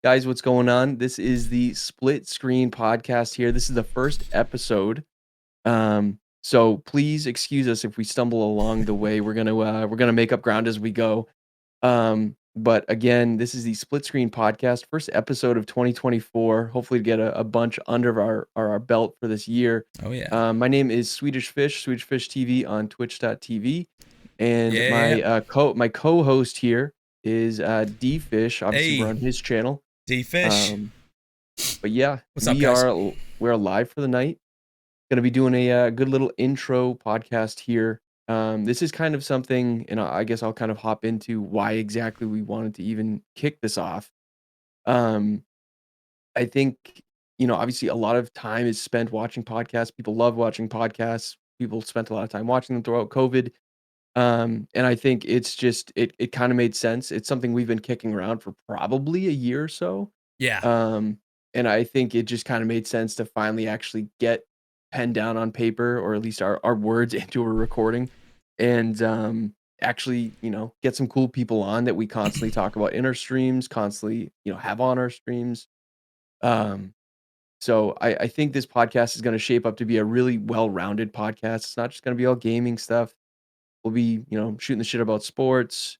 Guys, what's going on? This is the Split Screen Podcast here. This is the first episode. So please excuse us if we stumble along the way. We're gonna make up ground as we go. But again, this is the Split Screen Podcast, first episode of 2024. Hopefully to get a bunch under our belt for this year. Oh yeah. My name is Swedish Fish, Swedish Fish TV on twitch.tv. And Yeah. my co-host here is DFISH. Obviously, we're Hey, on his channel. DFISH. Um, but yeah, What's up, guys? we're live for the night. Gonna be doing a good little intro podcast here. This is kind of something, and I guess I'll kind of hop into why exactly we wanted to even kick this off. Um, I think obviously, a lot of time is spent watching podcasts. People love watching podcasts. People spent a lot of time watching them throughout COVID. And I think it's just it kind of made sense. It's something we've been kicking around for probably a year or so. Yeah. Um, and I think it just kind of made sense to finally actually get pen down on paper, or at least our words into a recording, and actually, get some cool people on that we constantly talk about in our streams, constantly, have on our streams. Um, so I think this podcast is going to shape up to be a really well-rounded podcast. It's not just going to be all gaming stuff. We'll be, shooting the shit about sports,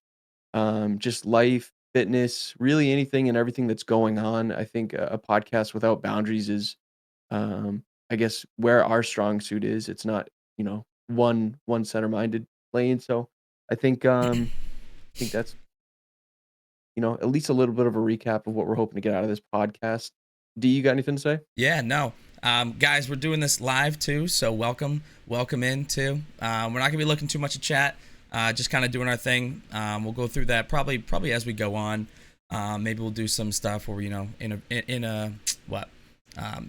just life, fitness, really anything and everything that's going on. I think a podcast without boundaries is, I guess, where our strong suit is. It's not, one center minded lane. So I think that's, at least a little bit of a recap of what we're hoping to get out of this podcast. Do you got anything to say? Yeah. No. Guys, we're doing this live too, so welcome in too. We're not gonna be looking too much at chat. Just kind of doing our thing. We'll go through that probably as we go on. Maybe we'll do some stuff where we,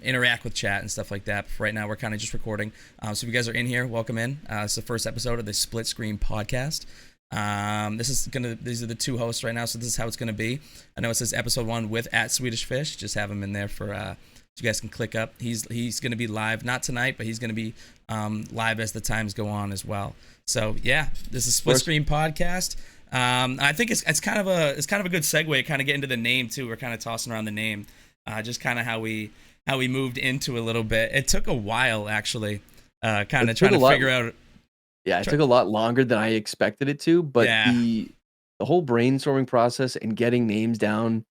interact with chat and stuff like that. But for right now, we're kind of just recording. So if you guys are in here, welcome in. It's the first episode of the Split Screen Podcast. These are the two hosts right now, so this is how it's gonna be. I know it says episode 1 with @SwedishFish. Just have him in there for so you guys can click up. He's gonna be live, not tonight, but he's gonna be live as the times go on as well. So yeah, this is Split Screen Podcast. I think it's kind of a good segue, kind of get into the name too. We're kind of tossing around the name, just kind of how we moved into a little bit. It took a while actually, kind of trying to figure out. Yeah, it took a lot longer than I expected it to, but Yeah. the whole brainstorming process and getting names down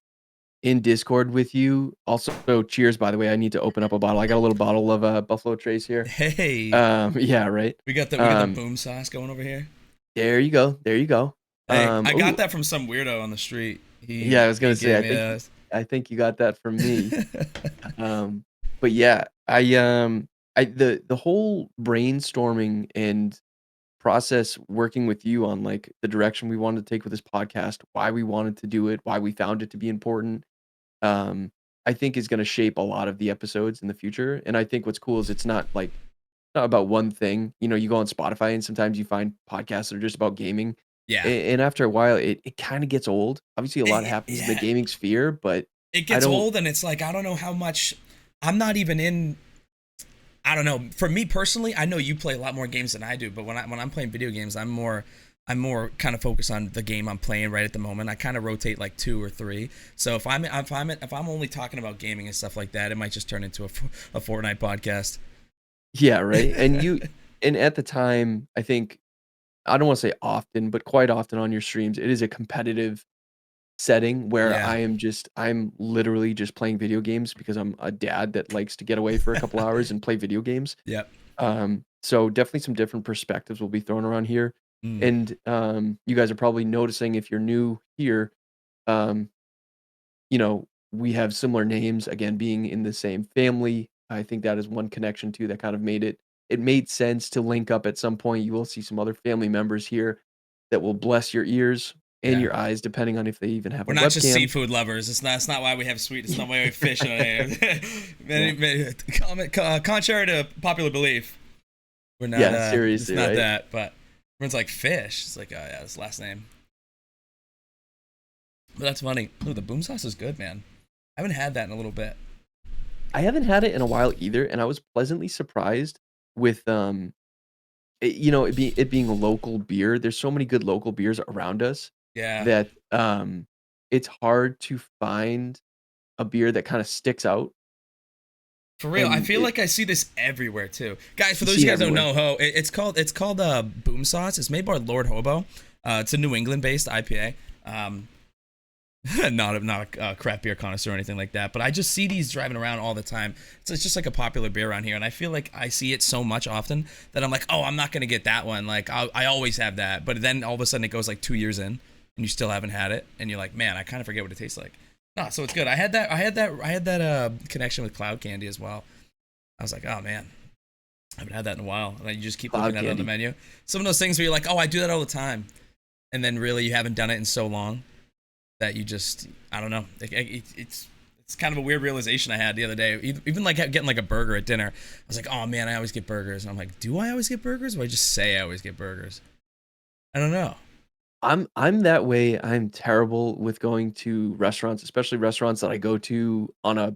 in Discord with you. Also, cheers, by the way. I need to open up a bottle. I got a little bottle of Buffalo Trace here. Hey. Yeah, right. We got the boom sauce going over here. There you go. There you go. Hey, I got that from some weirdo on the street. I was gonna say, I think you got that from me. But yeah, the whole brainstorming and process working with you on like the direction we wanted to take with this podcast, why we wanted to do it, why we found it to be important, I think is going to shape a lot of the episodes in the future. And I think what's cool is it's not about one thing. You go on Spotify and sometimes you find podcasts that are just about gaming. Yeah. And after a while, it kind of gets old. Obviously, a lot happens in the gaming sphere, but it gets old, and it's like I don't know how much. I'm not even in. I don't know. For me personally, I know you play a lot more games than I do, but when I'm playing video games, I'm more kind of focused on the game I'm playing right at the moment. I kind of rotate like 2 or 3. So if I'm only talking about gaming and stuff like that, it might just turn into a Fortnite podcast. Yeah, right. And at the time, I think, I don't want to say often, but quite often on your streams, it is a competitive setting where I'm literally just playing video games because I'm a dad that likes to get away for a couple hours and play video games. Yep. So definitely some different perspectives will be thrown around here. And you guys are probably noticing, if you're new here, we have similar names, again, being in the same family. I think that is one connection too that kind of made it made sense to link up at some point. You will see some other family members here that will bless your ears and your eyes, depending on if they even have We're a not webcam. Just seafood lovers. It's not why we have sweet. It's not why we fish. Contrary to popular belief, we're not. Yeah, seriously, it's not right? that. But everyone's like fish. It's like, oh yeah, this last name. But that's funny. Ooh, the boom sauce is good, man. I haven't had that in a little bit. I haven't had it in a while either, and I was pleasantly surprised with it being a local beer. There's so many good local beers around us. Yeah. That it's hard to find a beer that kind of sticks out, For real, I and feel like I see this everywhere too, guys. For you those of see you it guys who don't everywhere. know, it's called Boom Sauce. It's made by Lord Hobo. It's a New England based IPA. Um, not a craft beer connoisseur or anything like that, but I just see these driving around all the time. It's just like a popular beer around here, and I feel like I see it so much often that I'm like, oh, I'm not gonna get that one. Like I always have that, but then all of a sudden it goes like 2 years in, and you still haven't had it, and you're like, man, I kind of forget what it tastes like. No, so it's good. I had that connection with Cloud Candy as well. I was like, oh man, I haven't had that in a while, and then you just keep Cloud looking at it on the candy. menu. Some of those things where you're like, oh, I do that all the time, and then really you haven't done it in so long that you just, I don't know. It's kind of a weird realization I had the other day. Even like getting like a burger at dinner, I was like, oh man, I always get burgers. And I'm like, do I always get burgers, or I just say I always get burgers? I don't know. I'm that way. I'm terrible with going to restaurants, especially restaurants that I go to on a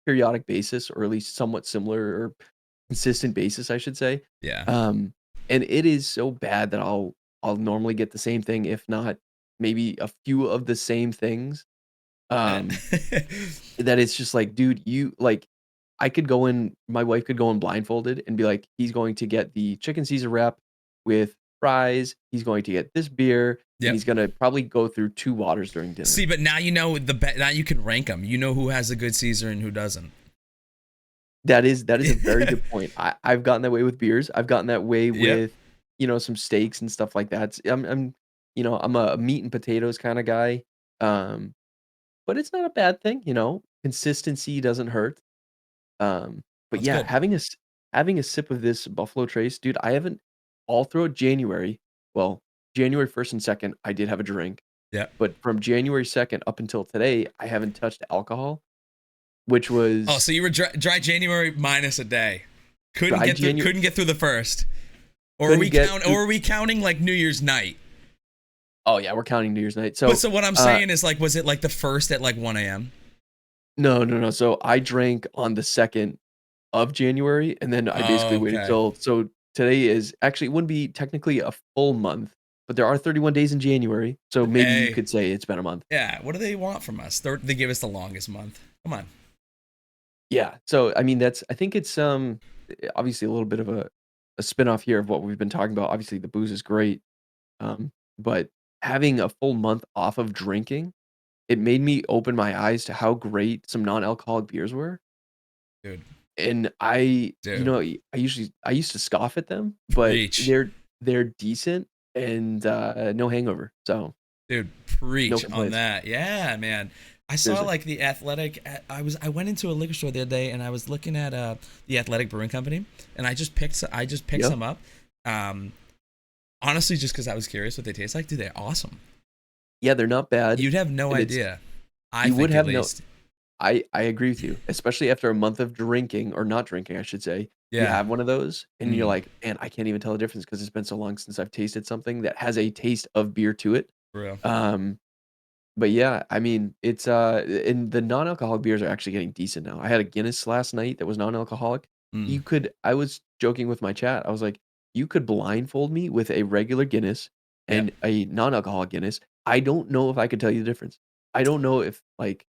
periodic basis, or at least somewhat similar or consistent basis, I should say. Yeah. Um, and it is so bad that I'll normally get the same thing, if not maybe a few of the same things. That- Um, that it's just like, dude, you like I could go in, my wife could go in blindfolded and be like, he's going to get the chicken Caesar wrap with fries, he's going to get this beer, and yep. he's gonna probably go through 2 waters during dinner. See, but now you know now you can rank them. You know who has a good Caesar and who doesn't. That is a very good point. I've gotten that way with beers. I've gotten that way Yep. with, some steaks and stuff like that. I'm a meat and potatoes kinda guy, um, but it's not a bad thing, Consistency doesn't hurt. But That's yeah, good. having a sip of this Buffalo Trace, dude, I haven't all throughout January, well, January 1st and 2nd, I did have a drink, Yep. but from January 2nd up until today, I haven't touched alcohol, which Oh, was so you were dry January minus a day. Couldn't dry get through. January. Couldn't get through the first. Or are Couldn't we get count? through. Or are we counting like New Year's night? Oh, yeah, we're counting New Year's night. But So, so what I'm saying is like, was it like the first at like 1 a.m.? no, no, no. So I drank on the 2nd of January, and then I basically Oh, waited okay. till so today is actually, it wouldn't be technically a full month, but there are 31 days in January, so maybe you Hey, could say it's been a month. yeah. What do they want from us? They give us the longest month. Come on. Yeah, so, I mean, I think it's, obviously a little bit of a spin-off here of what we've been talking about. Obviously, the booze is great, but having a full month off of drinking, it made me open my eyes to how great some non-alcoholic beers were, Dude, and dude, I used to scoff at them, but preach. they're decent and, no hangover, so Dude, no preach on complaints. that. Yeah, man. I saw Seriously. like the athletic. I went into a liquor store the other day and I was looking at the Athletic Brewing Company and I just picked Yep. some up. Um, honestly, just because I was curious what they taste like. Dude, they're awesome. Yeah, they're not bad, You'd have no and it's idea. I you would think at have no least. I agree with you, especially after a month of drinking or not drinking, I should say. You Yeah. have one of those and you're Mm, like, "Man, I can't even tell the difference because 'cause it's been so long since I've tasted something that has a taste of beer to it." for real. Um, but yeah, I mean, and the non-alcoholic beers are actually getting decent now. I had a Guinness last night that was non-alcoholic. Mm, I was joking with my chat. I was like, "You could blindfold me with a regular Guinness yep. and a non-alcoholic Guinness. I don't know if I could tell you the difference." I don't know if, like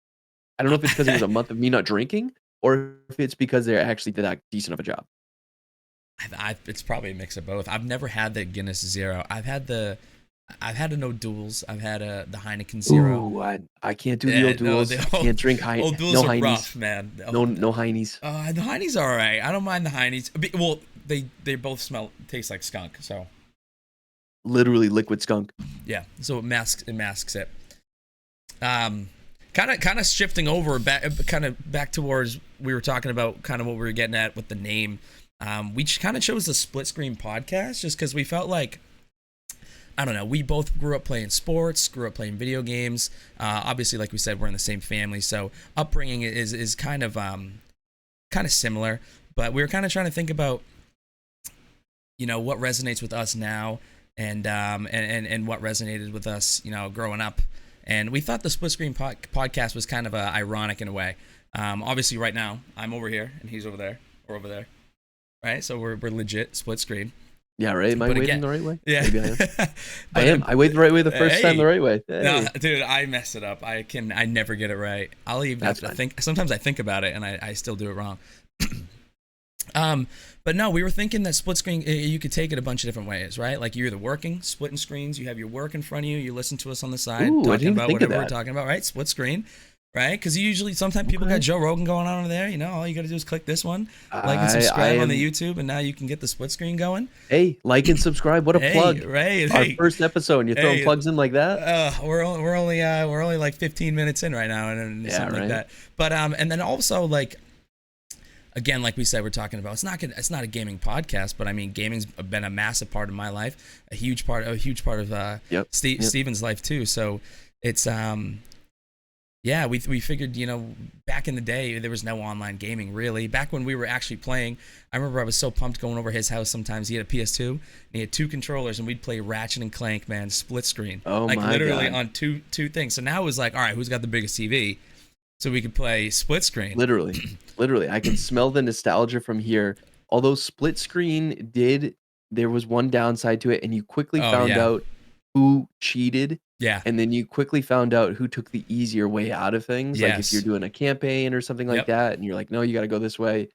I don't know if it's because it was a month of me not drinking, or if it's because they actually did that decent of a job. It's probably a mix of both. I've never had the Guinness Zero. I've had an O'Doul's. I've had the Heineken Zero. Ooh, I can't do the Yeah, old no, duels. the I can't drink O'Doul's no are Heinies. rough, man. No Heinies. The Heine's are alright. I don't mind the Heine's. Well, they both taste like skunk. So Literally liquid skunk. yeah, so it masks it. Kind of shifting over back towards we were talking about kind of what we were getting at with the name. We kind of chose the Split Screen Podcast just because we felt like I don't know. We both grew up playing sports, grew up playing video games. Obviously, like we said, we're in the same family, so upbringing is kind of similar. But we were kind of trying to think about what resonates with us now, and what resonated with us growing up. And we thought the Split Screen Podcast was kind of ironic in a way. Obviously, right now I'm over here and he's over there or over there, right? So we're legit split screen. Yeah, right. Am I But waving again, the right way? yeah. Maybe I am. I But am. I waved the right way the first time the hey, right way. no, Hey, dude, I mess it up. I never get it right. I'll even have that's to fine. think. Sometimes I think about it and I still do it wrong. Um, but no, we were thinking that split screen, you could take it a bunch of different ways, right? Like you're either working, splitting screens, you have your work in front of you, you listen to us on the side, Ooh, I didn't talking even about think of whatever we're that. talking about, right? Split screen, right? Because usually, sometimes people got Okay. Joe Rogan going on over there, all you got to do is click this one, like and I subscribe on the am. YouTube, and now you can get the split screen going. Hey, like and subscribe. What a Hey, plug! right, Our hey, first episode, and you're throwing hey, plugs in like that? we're only like 15 minutes in right now, and Yeah, something like right. that. But and then also like again, like we said, we're talking about it's not a gaming podcast, but I mean, gaming's been a massive part of my life, a huge part of Yep. Yep. Steven's life too. So it's yeah, we figured, back in the day there was no online gaming really. Back when we were actually playing, I remember I was so pumped going over his house sometimes. He had a PS2 and he had 2 controllers, and we'd play Ratchet and Clank, man, split screen, Oh like my literally God. on two things. So now it was like, all right, who's got the biggest TV? So we could play split screen. Literally, literally, I can smell the nostalgia from here. Although split screen there was one downside to it, and you quickly Oh found yeah, out who cheated, yeah, and then you quickly found out who took the easier way out of things. Like if you're yes, doing a campaign or something like yep. that, and you're like, no, you got to go this way.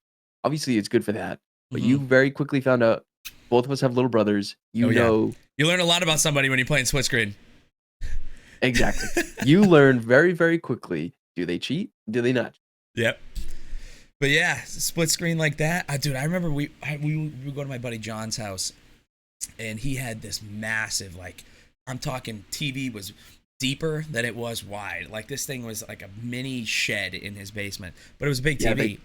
Obviously, it's good for that, but Hmm. you very quickly found out both of us have little brothers. Oh You yeah, know you learn a lot about somebody when you're playing split screen. exactly. You learn very, very quickly. Do they cheat? Do they not? Yep. But yeah, split screen like that, dude. I remember we would go to my buddy John's house, and he had this massive, like, I'm talking TV was deeper than it was wide. Like this thing was like a mini shed in his basement, but it was a big Yeah, TV.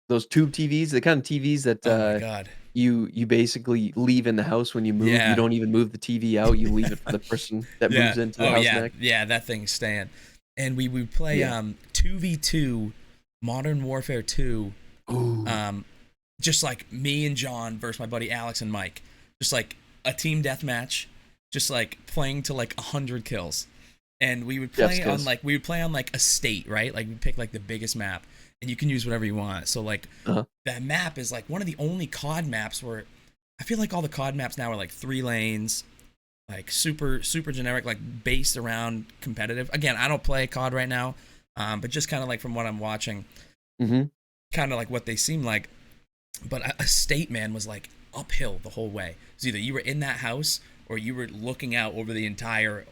those tube TVs, the kind of TVs that Oh my god. you basically leave in the house when you move. You Yeah. don't even move the TV out. You leave it for the person that Yeah. moves into the Oh house yeah. next. Yeah. That thing's staying, and we would play Yeah. 2v2 Modern Warfare 2. Ooh. Just like me and John versus my buddy Alex and Mike, just like a team deathmatch, just like playing to like 100 kills, and we would Jeff's play kiss. on like a state, right? Like we pick like the biggest map, and you can use whatever you want. So like Uh-huh. that map is like one of the only COD maps where I feel like all the COD maps now are like 3 lanes, like super generic, like based around competitive. Again, I don't play COD right now, but just kind of like from what I'm watching, Mm-hmm. kind of like what they seem like. But a state, man, was like uphill the whole way. It's either you were in that house or you were looking out over the entire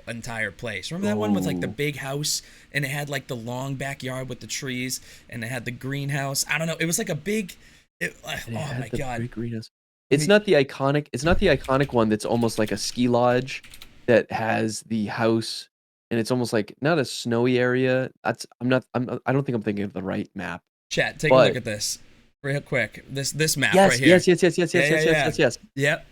place. Remember that one with like the Oh. big house, and it had like the long backyard with the trees, and it had the greenhouse. I don't know. It was like a big. Oh And it had my the god. big greenhouse. I It's mean, not the iconic. It's not the iconic one that's almost like a ski lodge that has the house, and it's almost like not a snowy area. That's I'm not. I don't think I'm thinking of the right map. chat, take a look But at this real quick. This map right yes, here. yes, yes, yes, yes, Yeah, yes, yeah, yes, yes, yeah. yes, yes. Yep.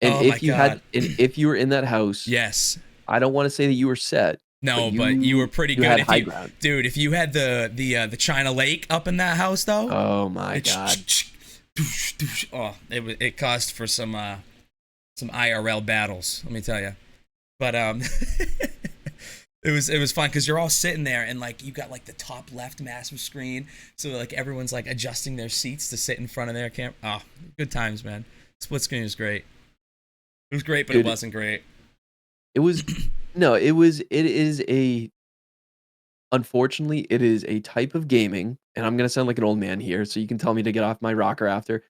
And Oh my god. if you were in that house, Yes. I don't want to say that you were set, No, but but you were pretty you good. had If high you, ground. dude, if you had the China Lake up in that house though, Oh my it's god. oh, it caused for some IRL battles. Let me tell you. But it was fun because you're all sitting there and like you got like the top left massive screen, so like everyone's like adjusting their seats to sit in front of their camera. Oh, good times, man. Split screen was great. It was great, but Dude, it wasn't great. it was no, it is a unfortunately, it is a type of gaming, and I'm gonna sound like an old man here, so you can tell me to get off my rocker after,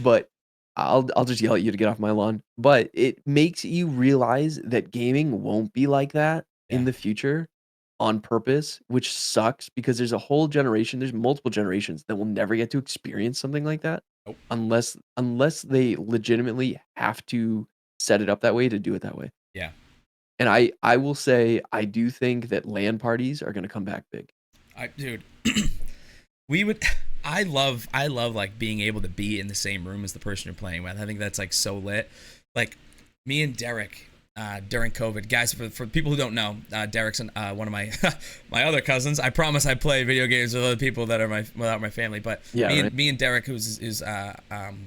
but I'll just yell at you to get off my lawn. But it makes you realize that gaming won't be like that Yeah. in the future on purpose, which sucks because there's a whole generation, there's multiple generations that will never get to experience something like that Nope. unless they legitimately have to set it up that way to do it that way. Yeah. And I will say I do think that LAN parties are gonna come back big. Dude, we would. I love like being able to be in the same room as the person you're playing with. I think that's like so lit. Like me and Derek during COVID, guys. For people who don't know, Derek's one of my my other cousins. I promise I play video games with other people that are without my family. But Yeah, right. me and Derek, who's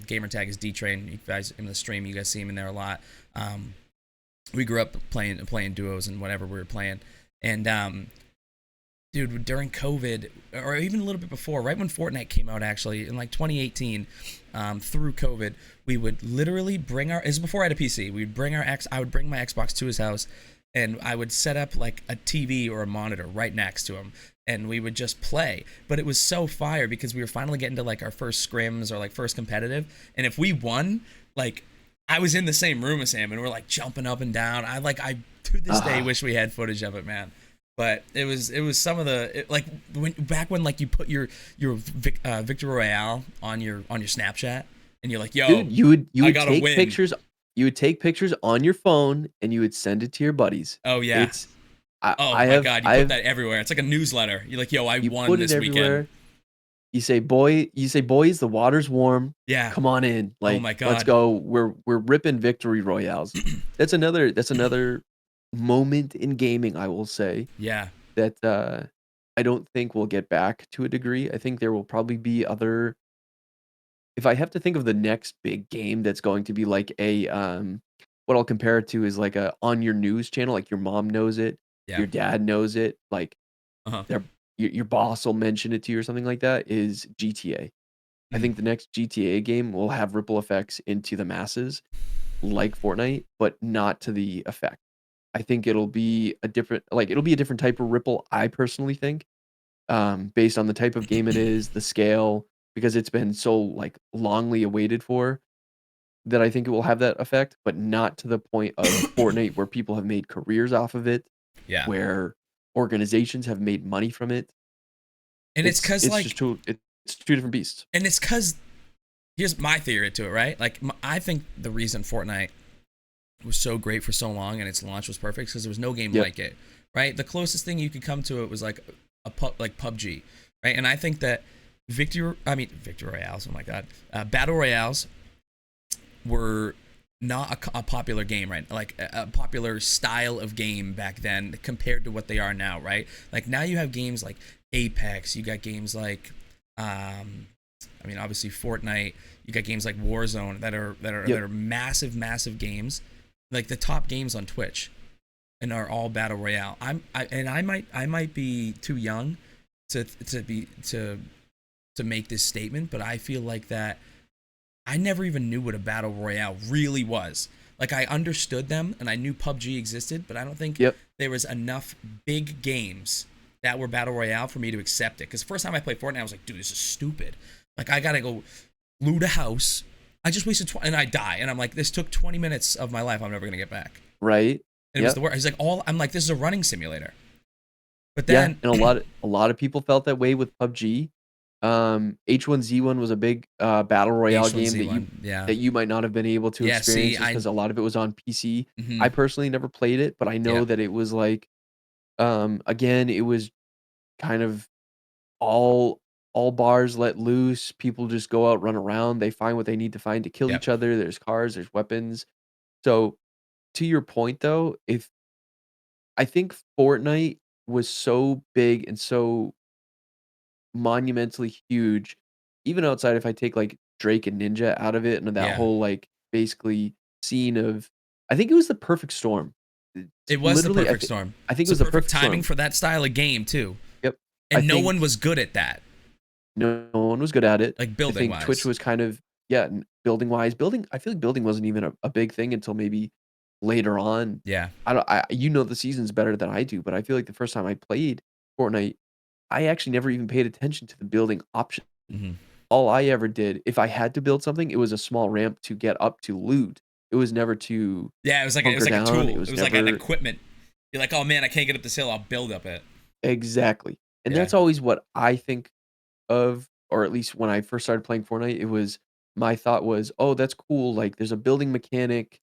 gamer tag is D Train. You guys in the stream, you guys see him in there a lot. We grew up playing duos and whatever we were playing, and dude, during COVID, or even a little bit before, right when Fortnite came out, actually in like 2018, through COVID, we would literally bring our. It was before I had a PC. We'd bring our X. I would bring my Xbox to his house, and I would set up like a TV or a monitor right next to him, and we would just play. But it was so fire because we were finally getting to like our first scrims or like first competitive, and if we won, like I was in the same room as him, and we're like jumping up and down. I to this day wish we had footage of it, man. But it was some of the like back when like you put your Victor Royale on your Snapchat and you're like, yo, Dude, you would gotta take win. pictures. You would take pictures on your phone and you would send it to your buddies. Oh yeah. It's Oh I my have god, you I put have that everywhere. It's like a newsletter. You're like, yo, I you won put it this weekend. everywhere. You say, boys, the water's warm. Yeah. Come on in. Oh Like, my let's god. go. We're ripping victory royales. That's another moment in gaming, I will say, Yeah. that I don't think we'll get back to a degree. I think there will probably be other. If I have to think of the next big game that's going to be like a what I'll compare it to is like a on your news channel, like your mom knows it, Yeah. your dad knows it, like Uh-huh. their your boss will mention it to you or something like that, is GTA. I Mm. think the next GTA game will have ripple effects into the masses like Fortnite, but not to the effect. I think it'll be a different type of ripple, I personally think, based on the type of game it is, the scale, because it's been so like longly awaited for, that I think it will have that effect, but not to the point of Fortnite where people have made careers off of it, Yeah. where organizations have made money from it. And it's cuz It's just like it's two different beasts. and it's cuz here's my theory to it, right? Like I think the reason Fortnite was so great for so long and its launch was perfect because there was no game Yep. like it, right? The closest thing you could come to it was like like PUBG, right? And I think that Victor Royales, oh my god, battle royales were not a popular game, right? Like a popular style of game back then compared to what they are now, right? Like now you have games like Apex, you got games like obviously Fortnite, you got games like Warzone that are Yep. massive games, like the top games on Twitch, and are all battle royale. I might be too young to make this statement, but I feel like that I never even knew what a battle royale really was. Like I understood them and I knew PUBG existed, but I don't think Yep. there was enough big games that were battle royale for me to accept it. Because the first time I played Fortnite, I was like, dude, this is stupid. Like I gotta go loot a house. I just wasted and I die, and I'm like, this took 20 minutes of my life. I'm never gonna get back. Right? And it was Yep. the worst. He's like, I'm like, this is a running simulator. But Yeah, then, and a lot of people felt that way with PUBG. H1Z1 was a big battle royale game H1Z1, yeah, that you might not have been able to yeah. experience See, just because a lot of it was on PC. I mhm, personally never played it, but I know yeah, that it was like, again, it was kind of all all bars let loose. People just go out, run around. They find what they need to find to kill yep, each other. There's cars, there's weapons. So to your point though, if I think Fortnite was so big and so monumentally huge, even outside if I take, like, Drake and Ninja out of it and that yeah. whole, like, basically scene of, I think it was the perfect storm. It's It was the literally, perfect storm. I think it It's a was the perfect perfect timing storm. for that style of game too, Yep. I and no think one was good at that, no one was good at it. like I building think Twitch wise. was kind of, yeah, building-wise, I feel like building wasn't even a big thing until maybe later on. Yeah. I don't I you know the seasons better than I do, but I feel like the first time I played Fortnite, I actually never even paid attention to the building option. Hmm. All I ever did, if I had to build something, it was a small ramp to get up to loot. It was never to Yeah, it was hunker like a down. It tool. It was was like an never equipment. You're like, oh man, I can't get up this hill. I'll build up it. exactly. And Yeah. that's always what I think of, or at least when I first started playing Fortnite, it was my thought was, "Oh, that's cool. Like there's a building mechanic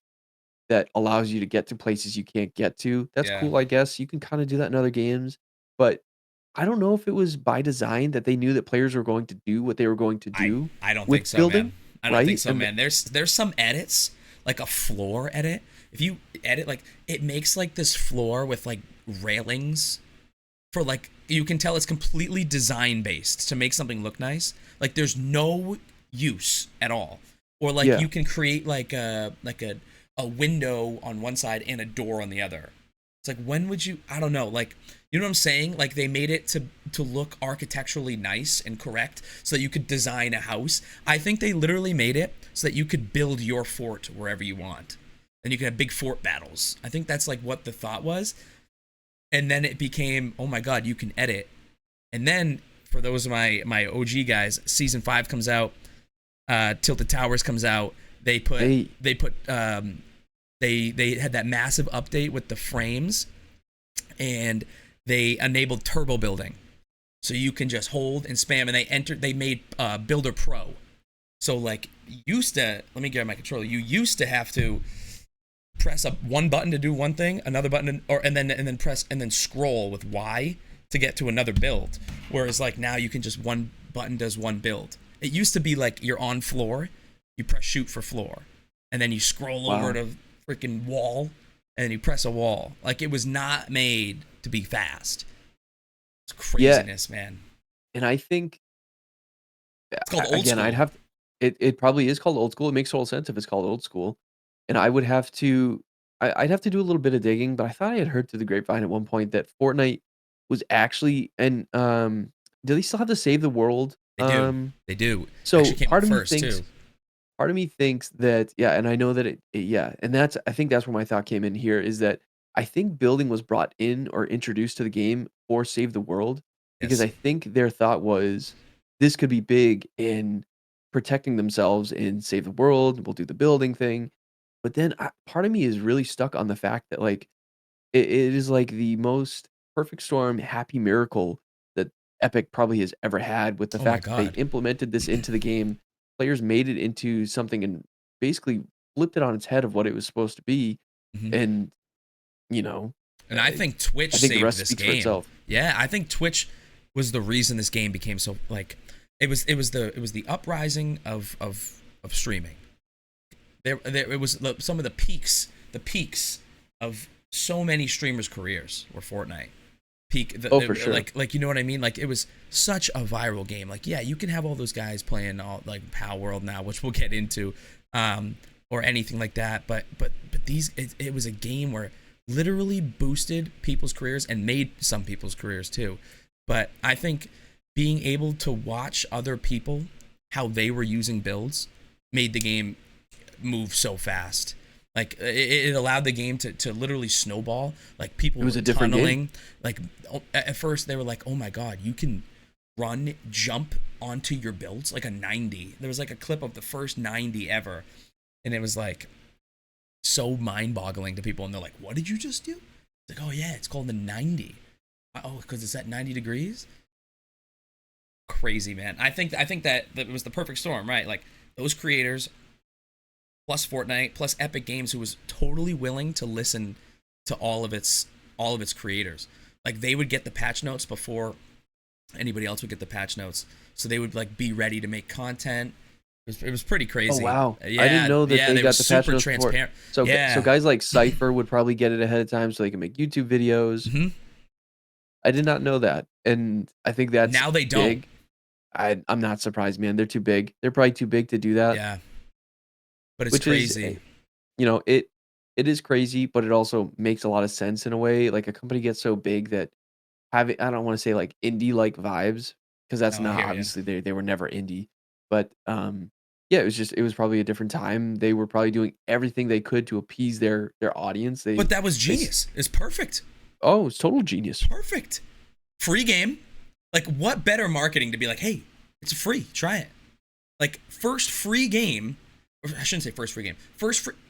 that allows you to get to places you can't get to. That's Yeah. cool, I guess. You can kind of do that in other games." But I don't know if it was by design that they knew that players were going to do what they were going to I do I don't think with so, man. building, I don't think right? so, man. There's some edits, like a floor edit. If you edit like it makes like this floor with like railings for like you can tell it's completely design based to make something look nice. Like there's no use at all. Or like Yeah. you can create like a window on one side and a door on the other. It's like, when would you? I don't know. Like, you know what I'm saying? Like, they made it to look architecturally nice and correct, so that you could design a house. I think they literally made it so that you could build your fort wherever you want, and you could have big fort battles. I think that's like what the thought was. And then it became, oh my god, you can edit. And then for those of my OG guys, season 5 comes out, Tilted Towers comes out. They had that massive update with the frames, and they enabled turbo building, so you can just hold and spam. And they made Builder Pro. So like, used to, let me grab my controller. You used to have to press up one button to do one thing, another button, and then press and then scroll with Y to get to another build. Whereas like now you can just, one button does one build. It used to be like, you're on floor, you press shoot for floor, and then you scroll over to freaking wall, and then you press a wall. Like, it was not made to be fast. It's craziness, man. And I think, it's called old again, school. It probably is called old school. It makes total sense if it's called old school. And I would have to, I'd have to do a little bit of digging, but I thought I had heard through the grapevine at one point that Fortnite was actually, and do they still have the Save the World? They do. They do. So Actually came out first too. part of me thinks that, yeah, and I know that yeah, and I think that's where my thought came in here, is that I think building was brought in or introduced to the game for Save the World, because Yes. I think their thought was this could be big in protecting themselves in Save the World. We'll do the building thing, but then part of me is really stuck on the fact that like it is like the most perfect storm, happy miracle that Epic probably has ever had, with the Oh my fact that they god. implemented this into the game. Players made it into something and basically flipped it on its head of what it was supposed to be. Mm-hmm. And, you know, And I think Twitch I think the saved rest this speaks for game. itself. Yeah, I think Twitch was the reason this game became so, like, it was the uprising of streaming. It was some of the peaks of so many streamers' careers were Fortnite. For sure. Like, you know what I mean? Like, it was such a viral game. Like, yeah, you can have all those guys playing all like Palworld now, which we'll get into, or anything like that. But it was a game where literally boosted people's careers and made some people's careers too. But I think being able to watch other people, how they were using builds, made the game move so fast. Like, it allowed the game to literally snowball. Like, people It was were a different game. tunneling. Like, at first they were like, oh my god, you can jump onto your builds like a 90. There was like a clip of the first 90 ever, and it was like so mind-boggling to people, and they're like, what did you just do? It's like, oh yeah, it's called the 90. Oh, because it's at 90 degrees. Crazy, man. I think that it was the perfect storm, right? Like, those creators plus Fortnite plus Epic Games, who was totally willing to listen to all of its creators. Like, they would get the patch notes before anybody else would get the patch notes, so they would like be ready to make content. It was pretty Oh crazy. wow! Yeah, I didn't know that yeah, they they were got the patch super notes before. transparent. So Yeah. guys like Cypher would probably get it ahead of time, so they can make YouTube videos. Hmm. I did not know that, and I think that's Now they don't. big. I'm not surprised, man. They're too big. They're probably too big to do that, Yeah, but it's which is, crazy. it is crazy, but it also makes a lot of sense in a way. Like, a company gets so big that having, I don't want to say like indie like vibes, because that's Oh, I not, hear you. obviously they were never indie, but yeah, it was probably a different time. They were probably doing everything they could to appease their audience. But that was They genius. It's perfect. Oh, it's total genius. Perfect. Free game. Like, what better marketing to be like, hey, it's free. Try it. Like, first free game. Or I shouldn't say first free game.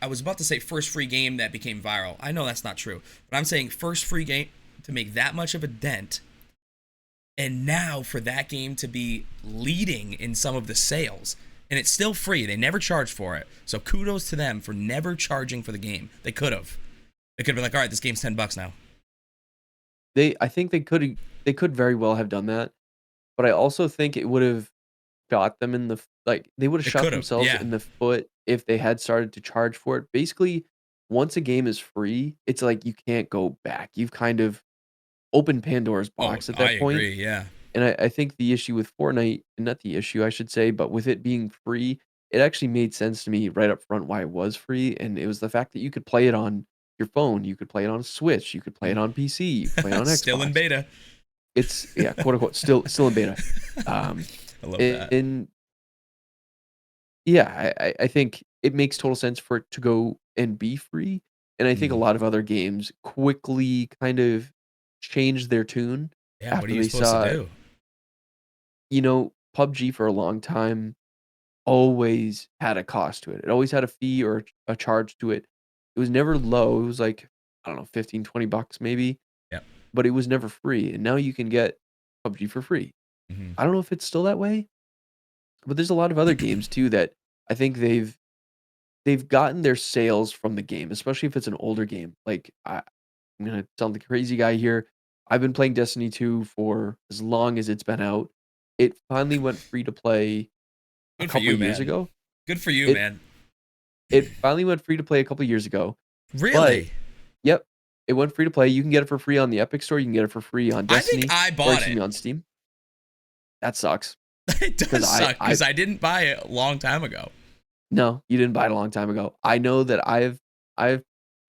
I was about to say first free game that became viral. I know that's not true, but I'm saying first free game to make that much of a dent, and now for that game to be leading in some of the sales, and it's still free. They never charged for it, so kudos to them for never charging for the game. They could have. They could have been like, all right, this game's $10 now. I think they could very well have done that, but I also think it would have shot them in the like, they would have It shot could have, themselves yeah. in the foot if they had started to charge for it. Basically, once a game is free, it's like you can't go back. You've kind of opened Pandora's Oh, box at I that point. agree. Yeah. And I think the issue with Fortnite, not the issue, I should say, but with it being free, it actually made sense to me right up front why it was free, and it was the fact that you could play it on your phone. You could play it on Switch. You could play it on PC. You could play it on Still in Xbox. beta. It's yeah, quote unquote, still in beta. Um, I love that. and yeah, I think it makes total sense for it to go and be free. And I think a Mm. lot of other games quickly kind of changed their tune Yeah, what are after you they supposed to saw, do? PUBG for a long time always had a cost to it. It always had a fee or a charge to it. It was never low. It was like, I don't know, 15, $20 maybe, Yep. but it was never free. And now you can get PUBG for free. Hmm. I don't know if it's still that way, but there's a lot of other games too that I think they've gotten their sales from the game, especially if it's an older game. Like I'm gonna sound like a crazy guy here. I've been playing Destiny 2 for as long as it's been out. It finally went free to play a Good for couple you, of years man. ago. Good for you, It man. it finally went free to play a couple of years ago. But Really? yep, it went free to play. You can get it for free on the Epic Store. You can get it for free on I think Destiny, I or bought excuse it. me, on Steam. That sucks It because does suck I because I didn't buy it a long time ago. no, you didn't buy it a long time ago. I know that I've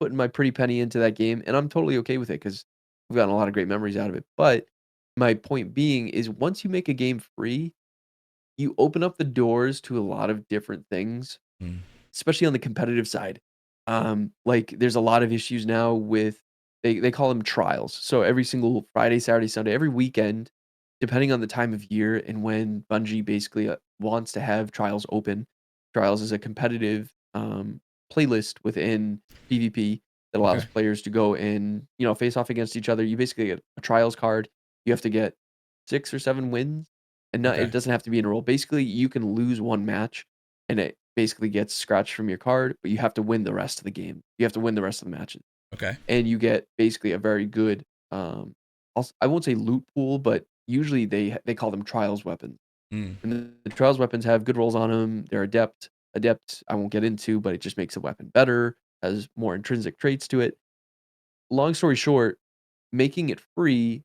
put my pretty penny into that game, and I'm totally okay with it because we've gotten a lot of great memories out of it. But my point being is, once you make a game free, you open up the doors to a lot of different things, Mm. especially on the competitive side. Like there's a lot of issues now with, they call them trials. So every single Friday, Saturday, Sunday, every weekend, depending on the time of year and when Bungie basically wants to have trials open. Trials is a competitive playlist within PvP that allows Okay. players to go and face off against each other. You basically get a trials card. You have to get 6 or 7 wins, and not, it Okay. doesn't have to be in a row. Basically, you can lose one match and it basically gets scratched from your card, but you have to win the rest of the game. You have to win the rest of the matches, Okay. and you get basically a very good, I won't say loot pool, but usually they call them trials weapons. Mm. And the trials weapons have good rolls on them. They're adept. I won't get into, but it just makes the weapon better, has more intrinsic traits to it. Long story short, making it free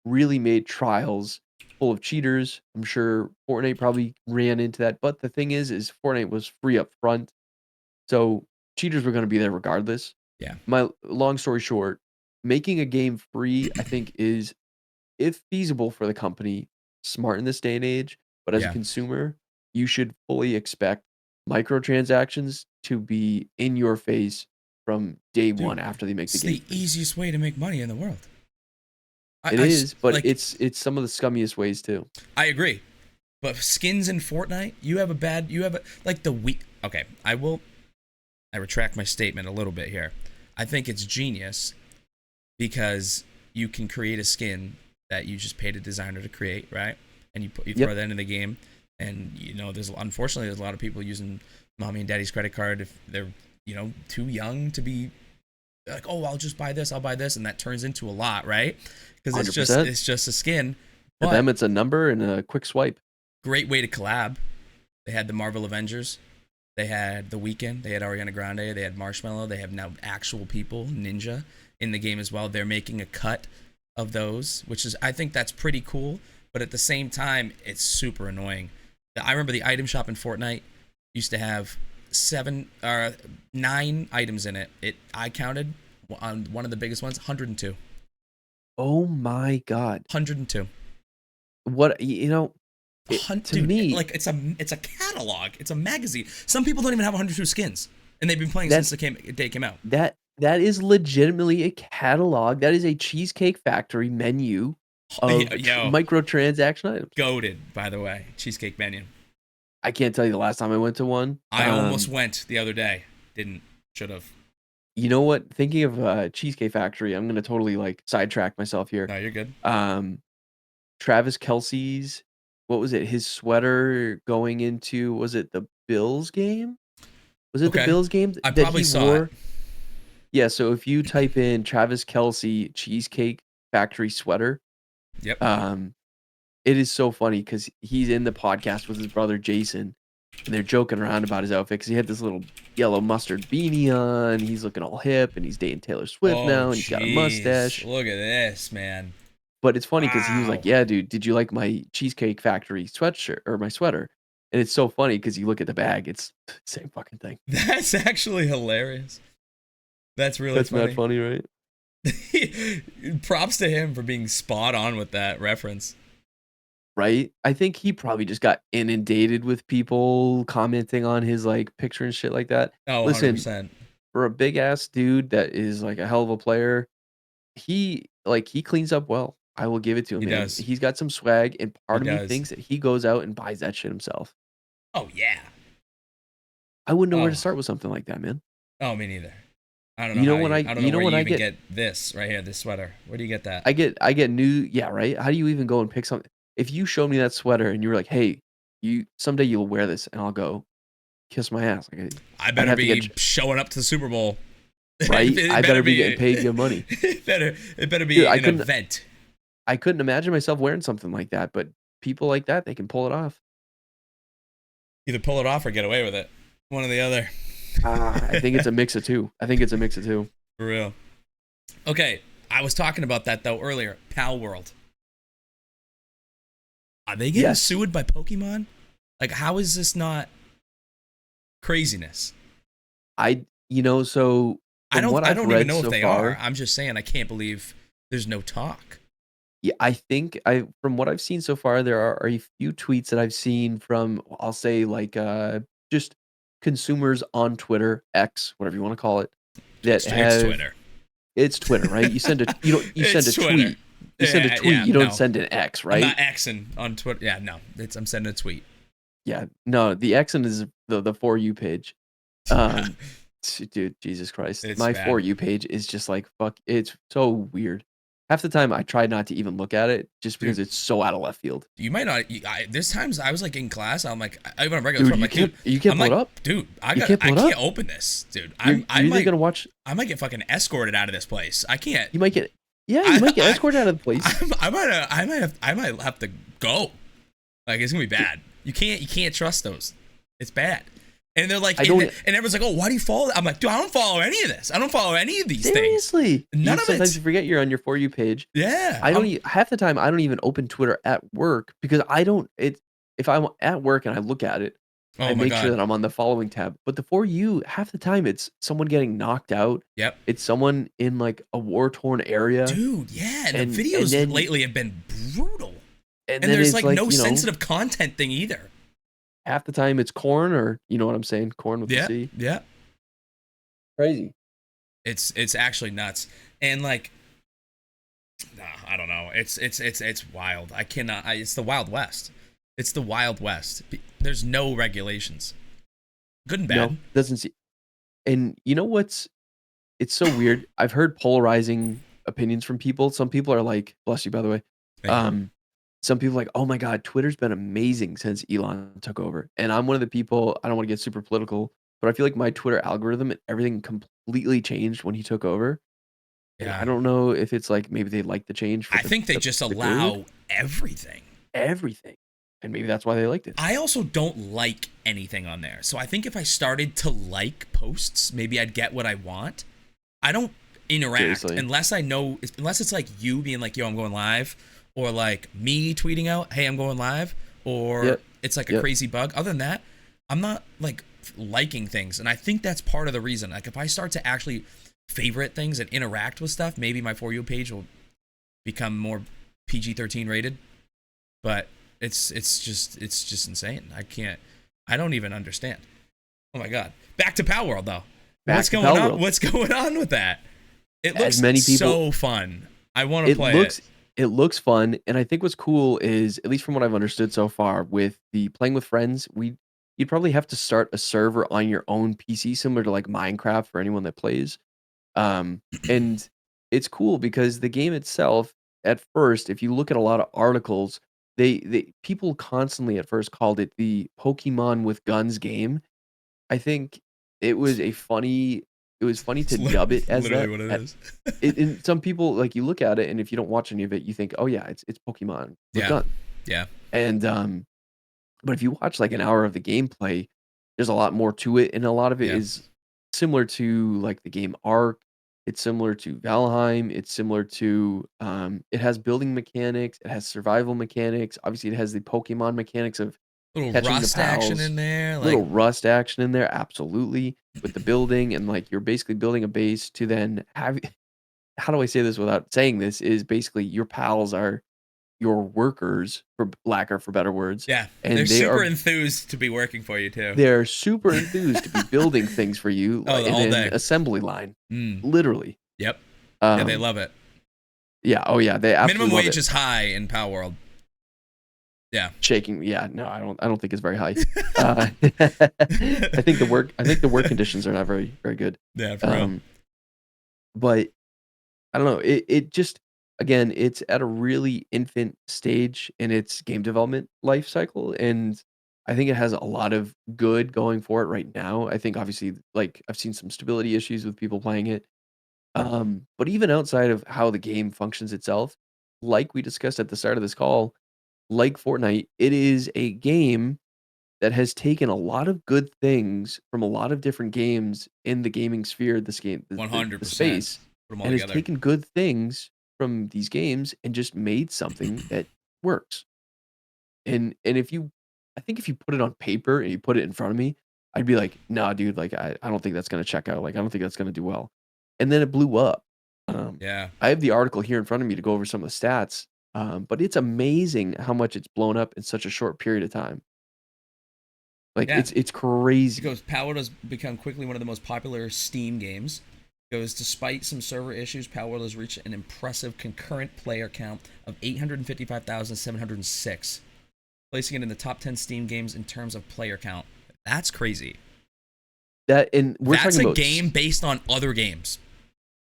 really made trials full of cheaters. I'm sure Fortnite probably ran into that, but the thing is Fortnite was free up front, so cheaters were gonna be there regardless. Yeah. My long story short, making a game free, I think, is, if feasible for the company, smart in this day and age, but as a Yeah. consumer, you should fully expect microtransactions to be in your face from day Dude, one after they make the it's game the free. easiest way to make money in the world. It is, but Like, it's some of the scummiest ways too. I agree. But skins in Fortnite, you have a, like the week. Okay, I retract my statement a little bit here. I think it's genius because you can create a skin that you just paid a designer to create, right? And you throw Yep, that into the game, and there's unfortunately there's a lot of people using mommy and daddy's credit card if they're too young to be like, oh, I'll buy this, and that turns into a lot, right? Because 100%. it's just a skin, To but them, it's a number and a quick swipe. great way to collab. They had the Marvel Avengers, they had The Weeknd, they had Ariana Grande, they had Marshmello, they have now actual people, Ninja, in the game as well. They're making a cut of those, which is, I think that's pretty cool, but at the same time, it's super annoying. I remember the item shop in Fortnite used to have 9 items in it. I counted on one of the biggest ones, 102. Oh my god. 102. What to Dude, me, like it's a catalog. It's a magazine. Some people don't even have 102 skins, and they've been playing since that's the day it came out. that is legitimately a catalog. That is a Cheesecake Factory menu of Yo, microtransaction items. goated, by the way. Cheesecake menu. I can't tell you the last time I went to one. I almost went the other day. Didn't. Should have. You know what? Thinking of Cheesecake Factory, I'm gonna totally like sidetrack myself here. No, you're good. Um, Travis Kelce's, what was it? His sweater going into, was it the Bills game? Was it the Okay. Bills game I that probably he saw it. wore? Yeah, so if you type in Travis Kelce Cheesecake Factory sweater, Yep. um, it is so funny because he's in the podcast with his brother Jason, and they're joking around about his outfit because he had this little yellow mustard beanie on. He's looking all hip, and he's dating Taylor Swift Oh, now, and he's got a jeez. mustache. Look at this, man. But it's funny because he was like, Wow. "Yeah, dude, did you like my Cheesecake Factory sweatshirt or my sweater?" And it's so funny because you look at the bag, it's the same fucking thing. That's actually hilarious. That's really That's mad funny. funny, right? Props to him for being spot on with that reference. Right? I think he probably just got inundated with people commenting on his, like, picture and shit like that. Oh, Listen, 100%. for a big ass dude that is, like, a hell of a player, he cleans up well. I will give it to him, He man. does. He's got some swag, and He part of me does. thinks that he goes out and buys that shit himself. Oh yeah. I wouldn't know where to Oh. start with something like that, man. Oh, me neither. I don't know You know how when you. I I don't know you know where when you I even get get this right here, this sweater. Where do you get that? I get new yeah, right? How do you even go and pick something? If you show me that sweater and you were like, "Hey, you someday you'll wear this," and I'll go, "Kiss my ass." Like, I I'd better have to get be showing up to the Super Bowl. right? It I better better be getting be. paid good money. It better Dude, be an event. I couldn't imagine myself wearing something like that, but people like that, they can pull it off. Either pull it off or get away with it. One or the other. I think it's a mix of 2. I think it's a mix of 2. For real. Okay, I was talking about that though earlier. Palworld. Are they getting Yes. sued by Pokemon? Like, how is this not craziness? So I from don't. what I I've don't even read know if so they are. far, I'm just saying. I can't believe there's no talk. yeah, I think from what I've seen so far, there are a few tweets that I've seen from, I'll say, like, just consumers on Twitter, X, whatever you wanna call it, that It's have Twitter. it's Twitter, right? You send a It's Twitter. tweet. You send a tweet, Yeah. you don't No, send an X, I'm not right? Xing on Twitter. Yeah. No. I'm sending a tweet. Yeah, no, the Xing is the For You page. Um, dude, Jesus Christ. It's My For bad. You page is just like, fuck, it's so weird. Half the time I try not to even look at it just because Dude, it's so out of left field. you might not. There's times I was like in class. I'm like, I even on regular Dude, Twitter. I'm like, dude. you can't I'm pull it like, up? dude. You can't I pull it can't up? open this, dude. You're either gonna watch I might get fucking escorted out of this place. I can't. you might get yeah, you might get I, escorted out of the place. I might have to go. Like, it's gonna be bad. You can't trust those. It's bad. And they're like, I don't and everyone's like, oh, why do you follow that? I'm like, dude, I don't follow any of this. I don't follow any of these things. seriously. None of Sometimes it. you forget you're on your For You page. Yeah. I don't half the time I don't even open Twitter at work because I don't it's if I'm at work and I look at it, I Oh my make sure god. that I'm on the following tab. But the For You, half the time it's someone getting knocked out. Yep. It's someone in like a war-torn area. Dude, yeah. And the And videos then lately have been brutal. and And then there's it's like like, no sensitive content thing either. half the time it's corn or you know what I'm saying? Corn with the Yeah. C. Yeah. Crazy. It's actually nuts. And like, nah, I don't know. It's wild. I cannot. It's the Wild West. It's the Wild West. There's no regulations. Good and bad. No, doesn't see. And you know what's it's so weird. I've heard polarizing opinions from people. Some people are like, bless you, by the way. Thank you. Some people are like, oh my God, Twitter's been amazing since Elon took over. And I'm one of the people, I don't want to get super political, but I feel like my Twitter algorithm and everything completely changed when he took over. And I Yeah. don't know if it's like maybe they like the change for I think they just the allow good, everything. everything. And maybe that's why they liked it. I also don't like anything on there. So I think if I started to like posts, maybe I'd get what I want. I don't interact Seriously. unless I know, unless it's like you being like, yo, I'm going live, or like me tweeting out, hey, I'm going live, or Yep. it's like a Yep. crazy bug. Other than that, I'm not like liking things. And I think that's part of the reason. Like, if I start to actually favorite things and interact with stuff, maybe my For You page will become more PG-13 rated. But it's just insane. I don't even understand. Oh my god. Back to Palworld though. Back to Palworld. What's going on with that? It looks As many people, so fun. I want to play it. it looks fun, and I think what's cool is, at least from what I've understood so far, with the playing with friends, you'd probably have to start a server on your own PC, similar to like Minecraft for anyone that plays. And it's cool because the game itself, at first, if you look at a lot of articles, they people constantly at first called it the Pokemon with guns game. I think it was funny It's to dub it as literally that. what it is. And some people like you look at it, and if you don't watch any of it, you think, oh yeah, it's Pokemon with Yeah. gun. Yeah. And but if you watch like an hour of the gameplay, there's a lot more to it, and a lot of it Yeah. is similar to like the game Arc. It's similar to Valheim. It's similar to it has building mechanics. It has survival mechanics. Obviously, it has the Pokemon mechanics of Little catching the rust action pals, in there, like little rust action in there, absolutely, with the building and, like, you're basically building a base to then have how do I say this without saying this, is basically your pals are your workers, for lack of for better words, yeah, they're and super enthused to be working for you too. they're super enthused to be building things for you, Oh, like, in all an day. assembly line, Mm, literally. yep. Yeah, they Um, love it. yeah, oh, yeah, they Minimum absolutely love wage it. is high in Palworld. Yeah. Shaking, yeah, no, I don't think it's very high. I think the work conditions are not very, very good. Yeah, for real. Um, but I don't know, it just again, it's at a really infant stage in its game development life cycle, and I think it has a lot of good going for it right now. I think obviously, like, I've seen some stability issues with people playing it. But even outside of how the game functions itself, like we discussed at the start of this call, like Fortnite, it is a game that has taken a lot of good things from a lot of different games in the gaming sphere, this game, the 100%. space, Put them all and has together. taken good things from these games and just made something that works. And if you I think if you put it on paper and you put it in front of me, I'd be like, "Nah, dude, like, I don't think that's gonna check out, like, I don't think that's gonna do well." And then it blew up. Yeah. I have the article here in front of me to go over some of the stats, but it's amazing how much it's blown up in such a short period of time. Like, Yeah. it's It crazy. goes, Palworld has become quickly one of the most popular Steam games. It goes, despite some server issues, Palworld has reached an impressive concurrent player count of 855,706, placing it in the top 10 Steam games in terms of player count. That's crazy. That and we're That's talking a about game based on other games.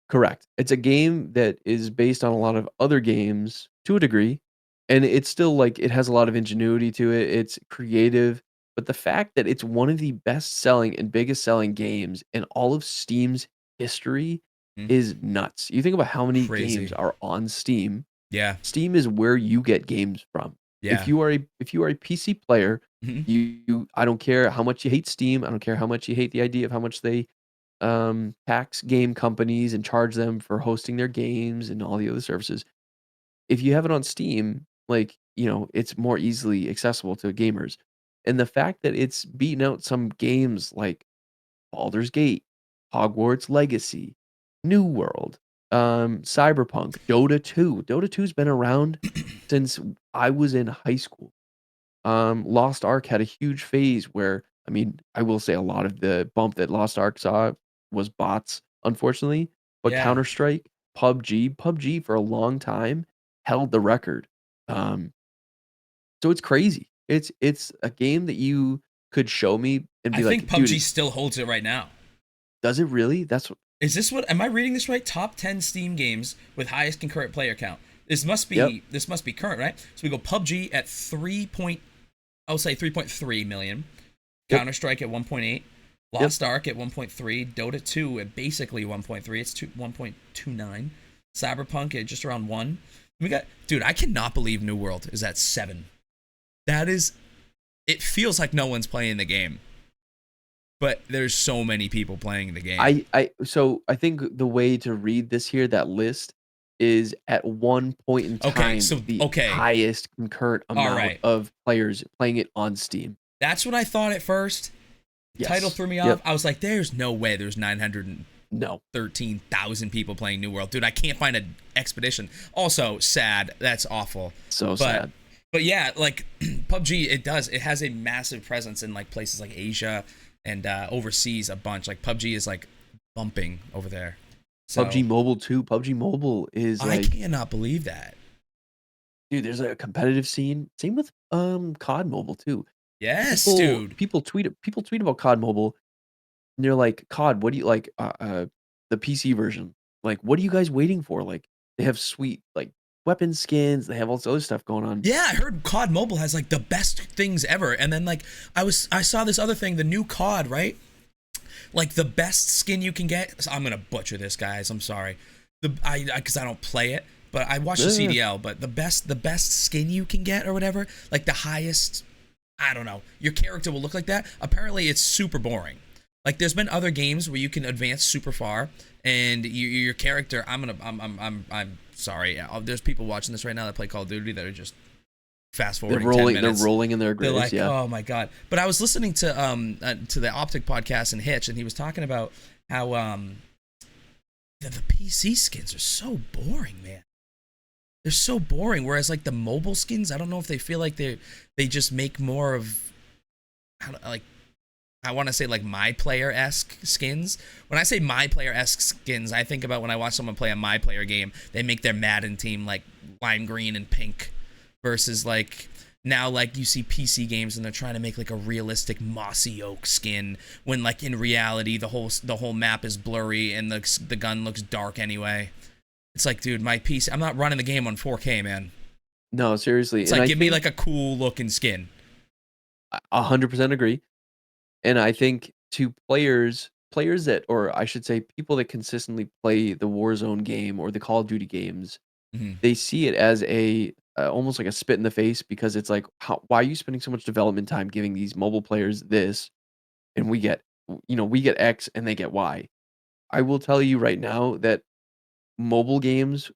correct. It's a game that is based on a lot of other games to a degree, and it's still, like, it has a lot of ingenuity to it, it's creative, but the fact that it's one of the best-selling and biggest-selling games in all of Steam's history Hmm. is nuts. You think about how many games Crazy. are on Steam. Yeah. Steam is where you get games from. Yeah. If you are a PC player, Hmm. I don't care how much you hate Steam, I don't care how much you hate the idea of how much they tax game companies and charge them for hosting their games and all the other services. If you have it on Steam, like, it's more easily accessible to gamers. And the fact that it's beaten out some games like Baldur's Gate, Hogwarts Legacy, New World, Cyberpunk, Dota 2. Dota 2's been around since I was in high school. Lost Ark had a huge phase where I mean, I will say a lot of the bump that Lost Ark saw was bots, unfortunately, but Yeah. Counter-Strike, PUBG for a long time held the record. Um, so it's crazy. It's a game that you could show me and I be think like, PUBG "Dude, still holds it right now. does it really?" That's what Is this what? Am I reading this right? Top 10 Steam games with highest concurrent player count. Yep, This must be current, right? So we go PUBG at 3 point, I'll say 3.3 million. yep, Counter Strike at 1.8. yep. Lost Ark at 1.3. Dota 2 at basically 1.3. It's 1.29. Cyberpunk at just around 1. We got, dude, I cannot believe New World is at 7. That is, it feels like no one's playing the game, but there's so many people playing the game. I think the way to read this here, that list, is at one point in Okay, time so, the okay, highest concurrent all amount right. of players playing it on Steam. That's what I thought at first. The title Yes. threw me off. Yep. I was like, there's no way there's 913,000 No. people playing New World. Dude, I can't find an expedition. Also, sad. That's awful. So But sad. but yeah, like PUBG, it has a massive presence in like places like Asia and overseas a bunch. Like PUBG is like bumping over there. PUBG So Mobile too. PUBG Mobile is I like, cannot believe that. dude, there's a competitive scene. Same with COD Mobile too. Yes, People dude. people tweet about COD Mobile and they're like, "COD, what do you like the PC version? Like, what are you guys waiting for?" Like, they have sweet like weapon skins, they have all this other stuff going on. Yeah, I heard COD Mobile has like the best things ever. And then like I saw this other thing, the new COD, right? Like the best skin you can get. So I'm gonna butcher this, guys. I'm sorry. Because I don't play it, but I watch the Yeah. CDL. But the best skin you can get or whatever, like the highest. I don't know. Your character will look like that. Apparently, it's super boring. Like there's been other games where you can advance super far, and your character. I'm sorry. There's people watching this right now that play Call of Duty that are just fast They're forwarding 10 rolling. They're minutes. rolling in their They're graves. like, Yeah. oh my god. But I was listening to the Optic podcast and Hitch, and he was talking about how the PC skins are so boring, man. They're so boring. Whereas like the mobile skins, I don't know if they feel like they just make more of like, I want to say like my player-esque skins. When I say my player-esque skins, I think about when I watch someone play a my player game, they make their Madden team like lime green and pink, versus like now like you see PC games and they're trying to make like a realistic mossy oak skin when like in reality the whole map is blurry and the gun looks dark anyway. It's like, dude, my PC, I'm not running the game on 4K, man. No, seriously. It's And like, I give me think like a cool looking skin. 100% agree. And I think to players that, or I should say, people that consistently play the Warzone game or the Call of Duty games, Mm-hmm. they see it as a almost like a spit in the face, because it's like, why are you spending so much development time giving these mobile players this, and we get X and they get Y. I will tell you right now that mobile games,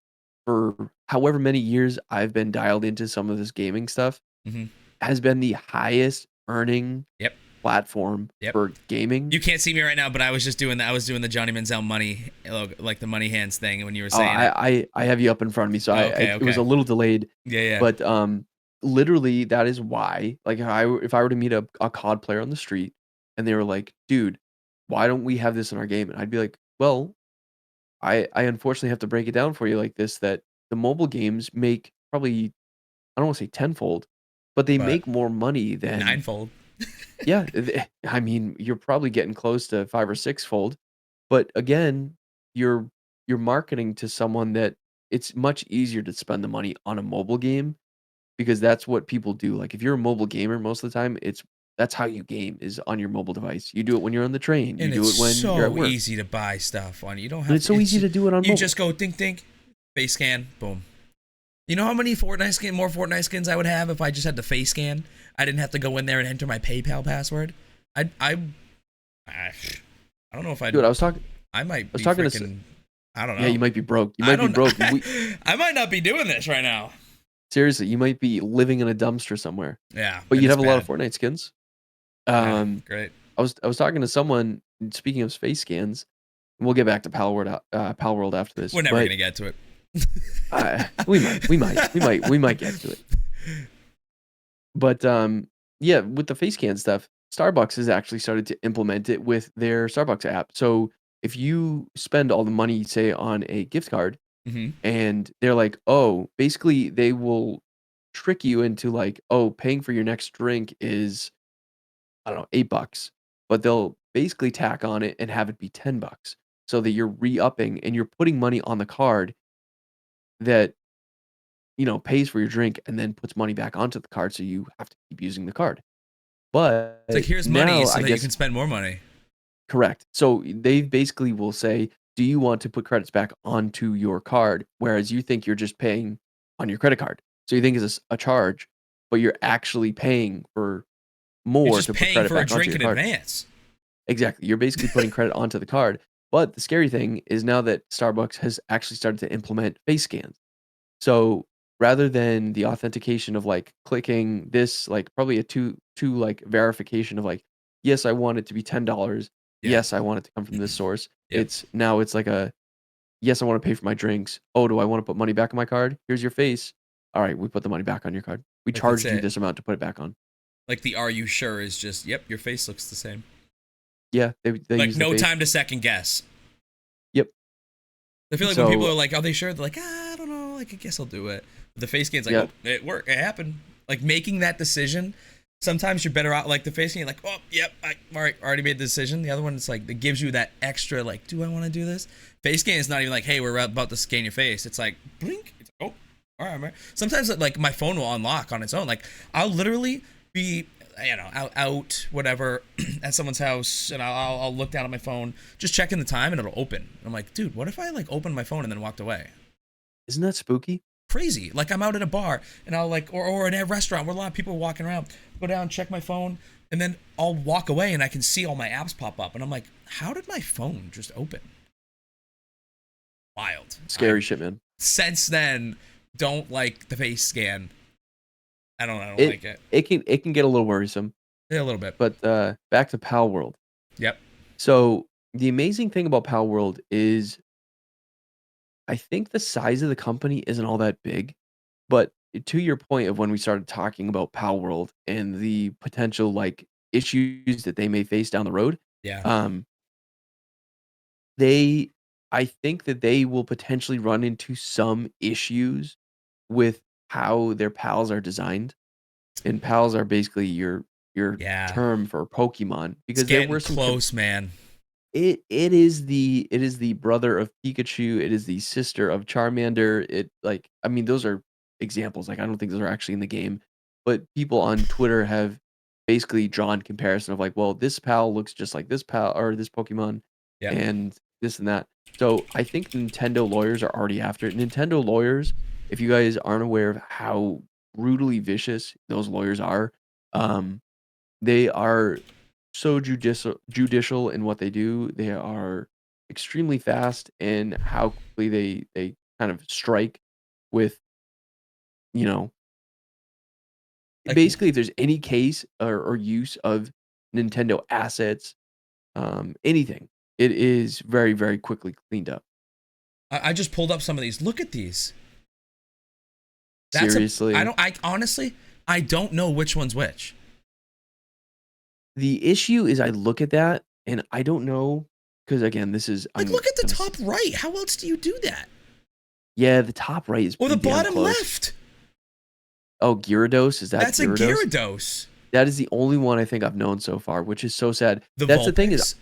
for however many years I've been dialed into some of this gaming stuff, Mm-hmm. has been the highest earning Yep. platform Yep. for gaming. You can't see me right now, but I was just doing that. I was doing the Johnny Manziel money, like the money hands thing when you were Oh, saying it. I have you up in front of me, so Oh, okay, it was a okay. little delayed, Yeah, yeah. but literally that is why. Like, if I were to meet a COD player on the street and they were like, "Dude, why don't we have this in our game?" And I'd be like, "Well, I unfortunately have to break it down for you like this, that the mobile games make probably, I don't want to say tenfold, but they But make more money than, ninefold. yeah, I mean, you're probably getting close to 5 or 6-fold, but again, you're you're marketing to someone that it's much easier to spend the money on a mobile game, because that's what people do. Like, if you're a mobile gamer, most of the time, that's how you game, is on your mobile device. You do it when you're on the train, you And it's do it when you're at so work, easy to buy stuff on. You don't and have it's to. so easy to do it on You mobile. just go think, face scan, boom. You know how many more Fortnite skins I would have if I just had the face scan? I didn't have to go in there and enter my PayPal password. I don't know if Dude, I might I was be talking to freaking. I don't yeah, know. you might be broke. You I might be don't. broke. I might not be doing this right now. Seriously, you might be living in a dumpster somewhere, Yeah, but and you'd it's have a lot of bad. Fortnite skins. Yeah, Um, great. I was talking to someone, speaking of space scans, and we'll get back to Palworld after this, We're never but gonna get to it. we might get to it. But yeah, with the face scan stuff, Starbucks has actually started to implement it with their Starbucks app. So if you spend all the money, say, on a gift card, Hmm. and they're like, oh, basically they will trick you into like, oh, paying for your next drink is, I don't know, $8, but they'll basically tack on it and have it be $10, so that you're re-upping and you're putting money on the card that, pays for your drink and then puts money back onto the card, so you have to keep using the card. It's like, But here's money now, so I that you guess, can spend more money. correct. So they basically will say, do you want to put credits back onto your card? Whereas you think you're just paying on your credit card. So you think it's a charge, but you're actually paying for You're more just to put paying credit for a back onto drink your in card. advance. Exactly. You're basically putting credit onto the card. But the scary thing is now that Starbucks has actually started to implement face scans. So rather than the authentication of like clicking this, like probably a two like verification of like, yes, I want it to be $10. Yeah. Yes, I want it to come from this source. Yep. It's like a, yes, I want to pay for my drinks. Oh, do I want to put money back on my card? Here's your face. All right, we put the money back on your card. We Like, that's charged you it. this amount to put it back on. Like, the "Are you sure?" is just, yep, your face looks the same. Yeah, they Like, use the no face. time to second guess. Yep. I feel like when people So are like, "Are they sure?" They're like, I don't know. Like, I guess I'll do it. But the face scan's like, yeah, oh, it worked. It happened. Like, making that decision. Sometimes you're better out. Like, the face scan, like, oh, yep, I already made the decision. The other one, it's like, it gives you that extra, like, do I want to do this? Face scan is not even like, hey, we're about to scan your face. It's like, blink. It's like, oh, all right, man. Sometimes, like, my phone will unlock on its own. Like, I'll literally be, out whatever, at someone's house, and I'll look down at my phone, just checking the time, and it'll open. And I'm like, dude, what if I, like, opened my phone and then walked away? isn't that spooky? Crazy. Like, I'm out at a bar and I'll like, or in a restaurant where a lot of people are walking around, go down, check my phone, and then I'll walk away and I can see all my apps pop up. And I'm like, how did my phone just open? Wild. Scary shit, man. Since then, don't like the face scan. I don't It like it. it can get a little worrisome. Yeah, a little bit. But back to Palworld. Yep. So the amazing thing about Palworld is I think the size of the company isn't all that big, but to your point of when we started talking about Palworld and the potential like issues that they may face down the road, Yeah. um, they I think that they will potentially run into some issues with how their pals are designed. And pals are basically your Yeah. term for Pokemon It's because there getting were some close, man. it is the brother of Pikachu, it is the sister of Charmander, it like, I mean, those are examples, like, I don't think those are actually in the game, but people on Twitter have basically drawn comparison of like, "Well, this pal looks just like this pal or this Pokemon, Yep. and this and that." So, I think Nintendo lawyers are already after it. Nintendo lawyers, if you guys aren't aware of how brutally vicious those lawyers are, um they are so judicial in what they do. They are extremely fast in how quickly they kind of strike with, you know, Like, basically if there's any case or use of Nintendo assets, anything, it is very, very quickly cleaned up. I just pulled up some of these. Look at these. That's a. I Seriously. don't. I honestly, I don't know which one's which. The issue is I look at that and I don't know because again, this is Like, I'm look at the gonna top right. How else do you do that? yeah, the top right is Or the pretty damn bottom close. left. Oh, Gyarados? Is that That's a Gyarados? Gyarados. That is the only one I think I've known so far, which is so sad. The That's the thing is Vulpix.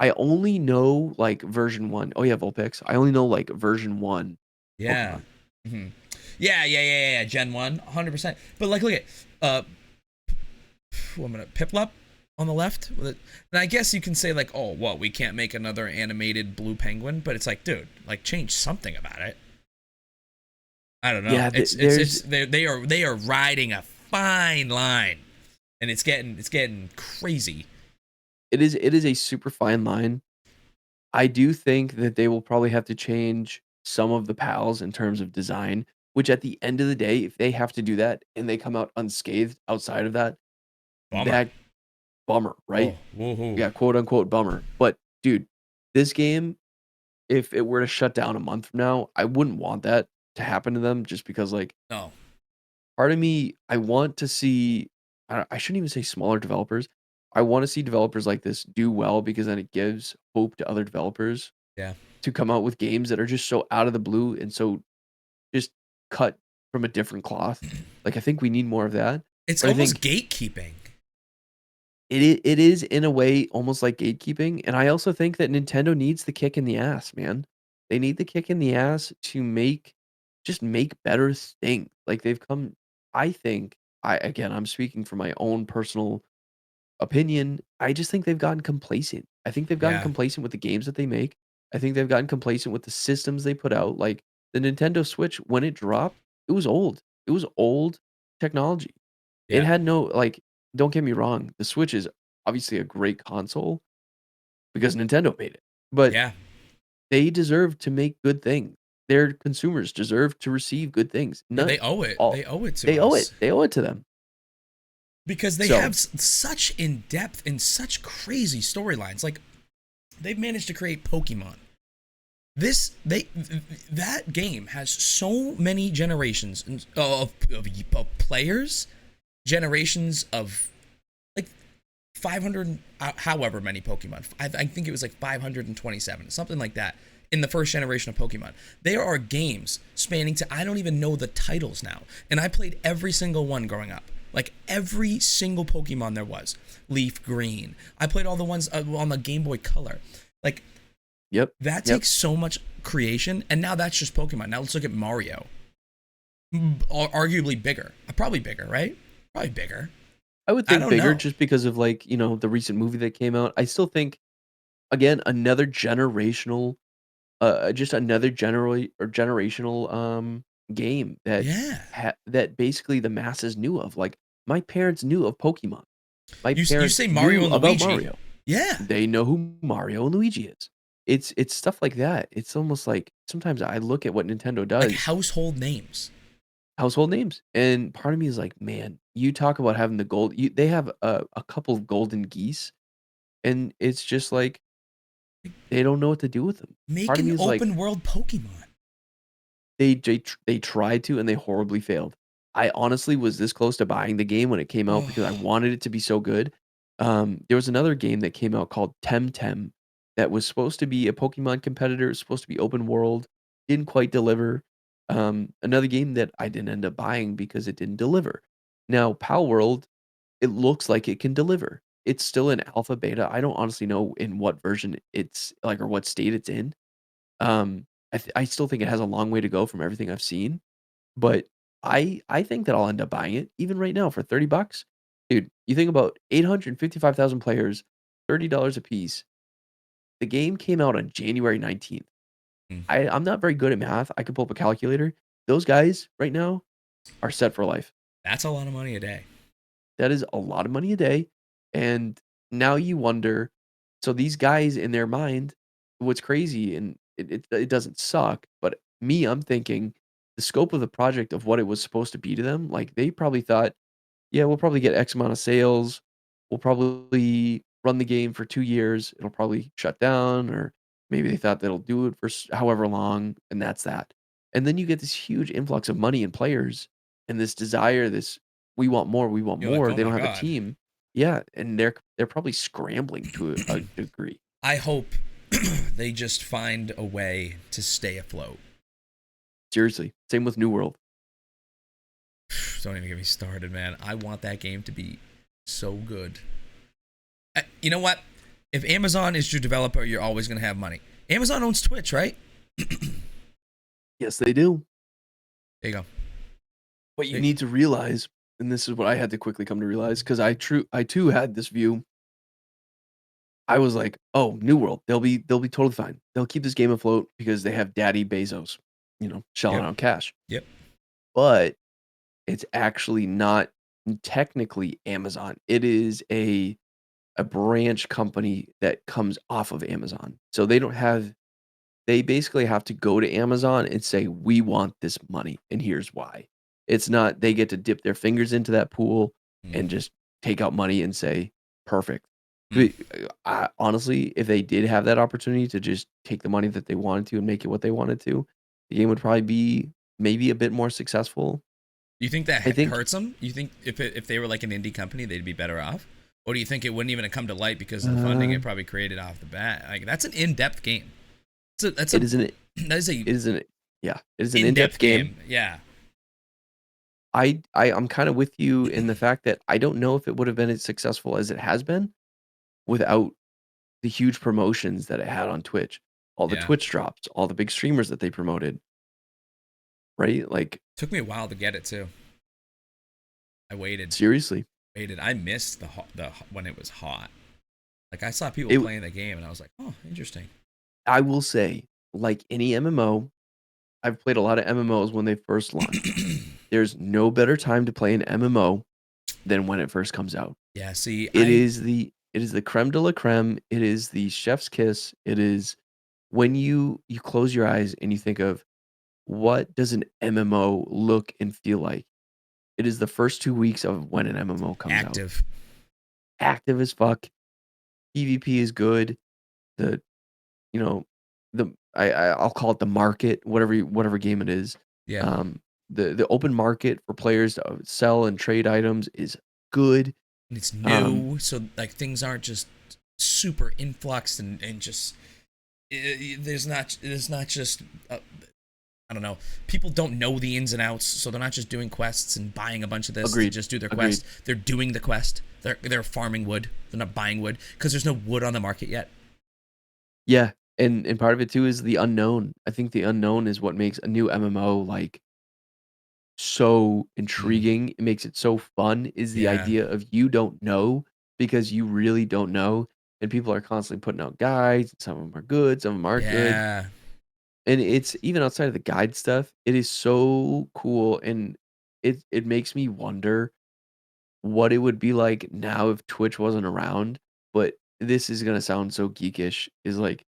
I only know, like, version 1. Oh, yeah, Vulpix. I only know, like, version 1 Yeah. Pokemon. hmm Yeah. Gen 1, 100%. But like, look at one minute. Piplup on the left. And I guess you can say like, oh, well, we can't make another animated blue penguin, but it's like, dude, like, change something about it. I don't know. Yeah, It's they are riding a fine line, and it's getting crazy. it is a super fine line. I do think that they will probably have to change some of the pals in terms of design, which at the end of the day, if they have to do that and they come out unscathed outside of that, Bummer. that bummer, right? Oh, woohoo. Yeah, quote unquote bummer. But dude, this game, if it were to shut down a month from now, I wouldn't want that to happen to them just because, like, No. part of me, I want to see I shouldn't even say smaller developers. I wanna see developers like this do well because then it gives hope to other developers Yeah. to come out with games that are just so out of the blue and so just cut from a different cloth. Like, I think we need more of that. It's But I almost think gatekeeping. it is in a way almost like gatekeeping, and I also think that Nintendo needs the kick in the ass, man. They need the kick in the ass to make better things. Like they've come I think I'm speaking from my own personal opinion. I just think they've gotten complacent. I think they've gotten Yeah. complacent with the games that they make. I think they've gotten complacent with the systems they put out. Like the Nintendo Switch when it dropped, it was old. It was old technology. It Yeah. had no like, don't get me wrong, the Switch is obviously a great console because Nintendo made it, but Yeah. they deserve to make good things. Their consumers deserve to receive good things. Yeah, Not they owe it. all They owe it to they owe it. us. They owe it to them. Because they So, have such in-depth and such crazy storylines. Like, they've managed to create Pokemon. That game has so many generations of players, generations of like 500, however many Pokemon. I think it was like 527, something like that, in the first generation of Pokemon. There are games spanning to, I don't even know the titles now, and I played every single one growing up. Like every single Pokemon there was. Leaf Green. I played all the ones on the Game Boy Color. Like, yep. that Yep. takes so much creation, and now that's just Pokemon. Now let's look at Mario. Arguably bigger. Probably bigger, right? Probably bigger. I would I think don't bigger know. just because of like, the recent movie that came out. I still think again another generational just another generational game that Yeah. that basically the masses knew of. Like my parents knew of Pokemon. My You parents say Mario knew and about Luigi. Mario. Yeah. They know who Mario and Luigi is. It's stuff like that. It's almost like sometimes I look at what Nintendo Like does. household names. household names, and part of me is like, "Man, you talk about having the gold." They have a couple of golden geese, and it's just like they don't know what to do with them. Make Part of an me is like, open world Pokemon. they tried to and they horribly failed. I honestly was this close to buying the game when it came out because I Oh, wanted it to be so good. There was another game that came out called Temtem that was supposed to be a Pokemon competitor, it was supposed to be open world, didn't quite deliver. Another game that I didn't end up buying because it didn't deliver. Now, Palworld, it looks like it can deliver. It's still in alpha beta. I don't honestly know in what version it's like or what state it's in. I still think it has a long way to go from everything I've seen, but I think that I'll end up buying it even right now for 30 bucks. Dude, you think about 855,000 players, $30 a piece. The game came out on January 19th. mm, I'm not very good at math. I could pull up a calculator. Those guys right now are set for life. that's a lot of money a day. That is a lot of money a day, and now you wonder, so these guys in their mind, what's crazy and it doesn't suck, but me, I'm thinking the scope of the project of what it was supposed to be to them, like, they probably thought, "Yeah, we'll probably get X amount of sales. We'll probably run the game for 2 years. It'll probably shut down," or maybe they thought they'll do it for however long, and that's that. And then you get this huge influx of money and players and this desire, this, "We want more, we want You're like, more." oh They my don't have a god. team. Yeah, and they're probably scrambling to a degree. I hope they just find a way to stay afloat. Seriously. Same with New World. Don't even get me started, man. I want that game to be so good. You know what? If Amazon is your developer, you're always going to have money. Amazon owns Twitch, right? Yes, they do. There you go. What you need to realize, and this is what I had to quickly come to realize, because I too had this view. I was like, "Oh, New World, they'll be totally fine. They'll keep this game afloat because they have Daddy Bezos, shelling Yep. out cash." Yep. But it's actually not technically Amazon. It is a branch company that comes off of Amazon. So they basically have to go to Amazon and say, "We want this money, and here's why." It's not they get to dip their fingers into that pool Mm. and just take out money and say, "Perfect." Mm. Honestly, if they did have that opportunity to just take the money that they wanted to and make it what they wanted to, the game would probably be maybe a bit more successful. You think that I think, hurts them? You think if they were like an indie company, they'd be better off? Or do you think it wouldn't even have come to light because of the funding uh, it probably created off the bat? Like that's an in-depth game. That's it a isn't that is a it isn't yeah, it is an in-depth in-depth game. game. Yeah. I'm kinda with you in the fact that I don't know if it would have been as successful as it has been without the huge promotions that it had on Twitch. All the Yeah. Twitch drops, all the big streamers that they promoted, right? Like, Took me a while to get it too. I waited. seriously. Waited. I missed the when it was hot. Like I saw people It playing the game and I was like, "Oh, interesting." I will say, like any MMO, I've played a lot of MMOs when they first launch. There's no better time to play an MMO than when it first comes out. Yeah, see, It is the creme de la creme. It is the chef's kiss. It is when you close your eyes and you think of what does an MMO look and feel like? It is the first 2 weeks of when an MMO comes out. active. Active as fuck. PvP is good. The you know, I'll call it the market, whatever game it is. Yeah. Um, the open market for players to sell and trade items is good. And it's Um, new, so like things aren't just super influxed and just there's not just I don't know. People don't know the ins and outs, so they're not just doing quests and buying a bunch of this to agreed, just do their agreed. quest. They're doing the quest. They're farming wood. They're not buying wood because there's no wood on the market yet. Yeah, and part of it too is the unknown. I think the unknown is what makes a new MMO, like, so Mm, intriguing. It makes it so fun is the yeah. idea of you don't know because you really don't know, and people are constantly putting out guides, and some of them are good, some of them aren't good. Yeah. And it's even outside of the guide stuff, it is so cool, and it makes me wonder what it would be like now if Twitch wasn't around, but this is gonna sound so geekish, is like,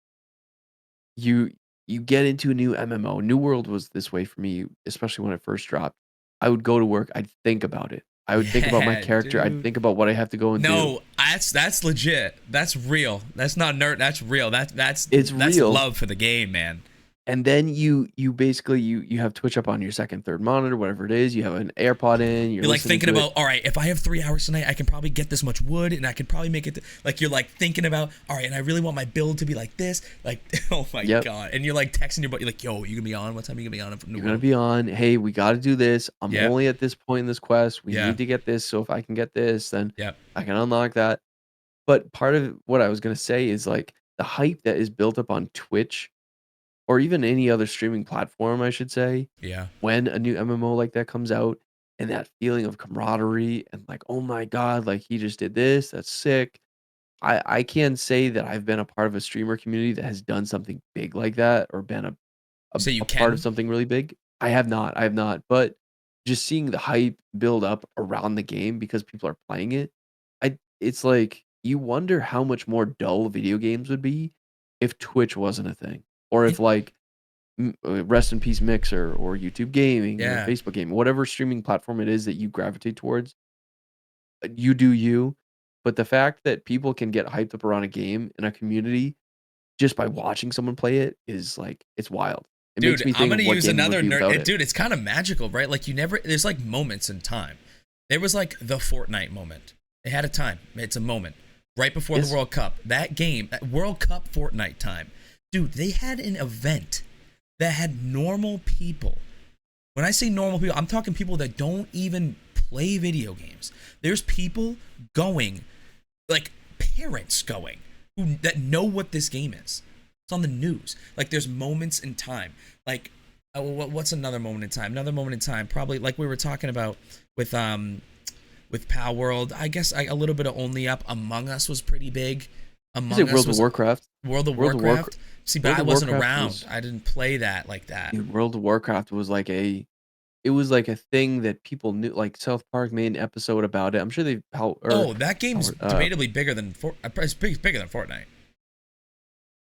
you you get into a new MMO. New World was this way for me, especially when it first dropped. I would go to work, I'd think about it. I would think about my Yeah, character, I'd dude. think about what I have to go and do. No, that's legit. That's real. That's not nerd. That's real. It's That's real. love for the game, man. And then you basically you have Twitch up on your second, third monitor, whatever it is. You have an AirPod in, you're You're like listening thinking to it. about, all right, if I have 3 hours tonight, I can probably get this much wood, and I can probably make it. Like you're like thinking about, all right, and I really want my build to be like this. Like, oh my Yep. god! And you're like texting your buddy, you're like, yo, you gonna be on? What time are you gonna be on for New You're gonna World? be on, hey, we gotta do this. I'm Yep. only at this point in this quest. We Yeah. need to get this. So if I can get this, then Yep. I can unlock that. But part of what I was gonna say is like the hype that is built up on Twitch or even any other streaming platform, I should say, Yeah. when a new MMO like that comes out and that feeling of camaraderie and like, oh my God, like he just did this, that's sick. I can say that I've been a part of a streamer community that has done something big like that or been You say you a part of can? something really big. I have not. But just seeing the hype build up around the game because people are playing it, it's like you wonder how much more dull video games would be if Twitch wasn't a thing. Or if It, like rest in peace Mixer or YouTube Gaming or yeah, Facebook Gaming, whatever streaming platform it is that you gravitate towards, you do you. But the fact that people can get hyped up around a game in a community just by watching someone play it is like it's wild. It makes dude. me I'm think gonna of what use gaming would another be without nerd. it. Dude, it's kind of magical, right? Like you never. There's like moments in time. There was like the Fortnite moment. It had a time. It's a moment right before the Yes. World Cup. That game, that World Cup Fortnite time, dude. They had an event that had normal people. When I say normal people, I'm talking people that don't even play video games. There's people going, like parents going, that know what this game is. It's on the news. Like there's moments in time. Like what's another moment in time? Another moment in time, probably like we were talking about with Palworld. I guess a little bit of Only Up. Among Us was pretty big. I say Among Us World of was Warcraft. World of World of Warcraft. Warcraft. See, but World I of wasn't Warcraft around. was I didn't play that like that. dude, World of Warcraft was like it was like a thing that people knew. Like South Park made an episode about it. I'm sure they Oh, that game's Power, debatably bigger than it's bigger than Fortnite.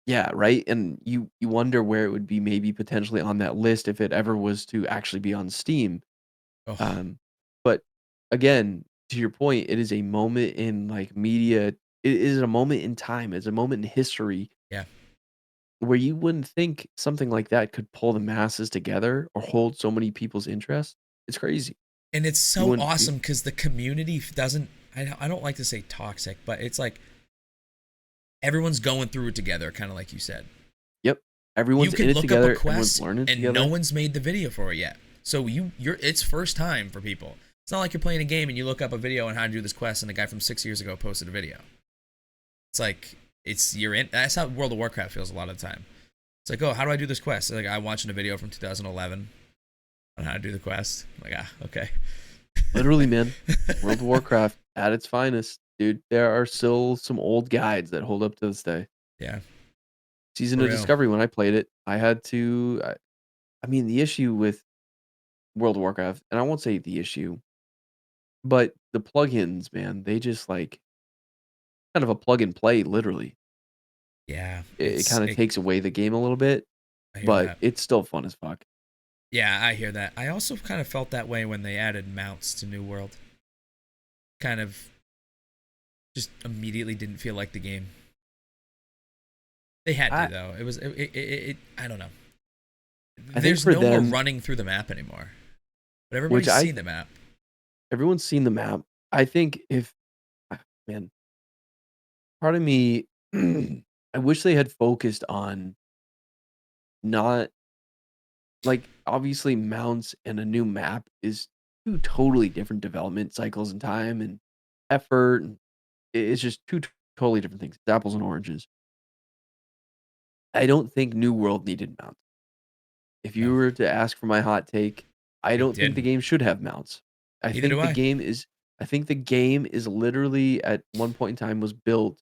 yeah, right. And you wonder where it would be maybe potentially on that list if it ever was to actually be on Steam. Oh, Um, but again, to your point, it is a moment in like media. It is a moment in time. It's a moment in history yeah. where you wouldn't think something like that could pull the masses together or hold so many people's interest. It's crazy. And it's You so wouldn't. awesome because the community doesn't. I don't like to say toxic, but it's like everyone's going through it together, kind of like you said. Yep. You Everyone's in can it look up a together. Everyone's quest, learning and no together. one's made the video for it yet. So you're it's first time for people. It's not like you're playing a game and you look up a video on how to do this quest, and the guy from 6 years ago posted a video. It's like you're in. That's how World of Warcraft feels a lot of the time. It's like, oh, how do I do this quest? Like I'm watching a video from 2011 on how to do the quest. I'm like, okay. Literally, man. World of Warcraft at its finest, dude. There are still some old guides that hold up to this day. Yeah, Season for of real. Discovery, when I played it, I had to. I mean, the issue with World of Warcraft, and I won't say the issue, but the plugins, man, they just like kind of a plug and play, literally. Yeah, It kind of takes away the game a little bit, I hear but that. it's still fun as fuck. Yeah, I hear that. I also kind of felt that way when they added mounts to New World. Kind of just immediately didn't feel like the game. They had I to though. It was I don't know. I think There's for no more them, running through the map anymore. But which everybody's seen the map. everyone's seen the map. I think if man, part of me, I wish they had focused on not like obviously mounts and a new map is two totally different development cycles and time and effort. And it's just two totally different things. It's apples and oranges. I don't think New World needed mounts. If you No, were to ask for my hot take, I it don't think the didn't. game should have mounts. I Neither think do the I. game is I think the game is literally at one point in time was built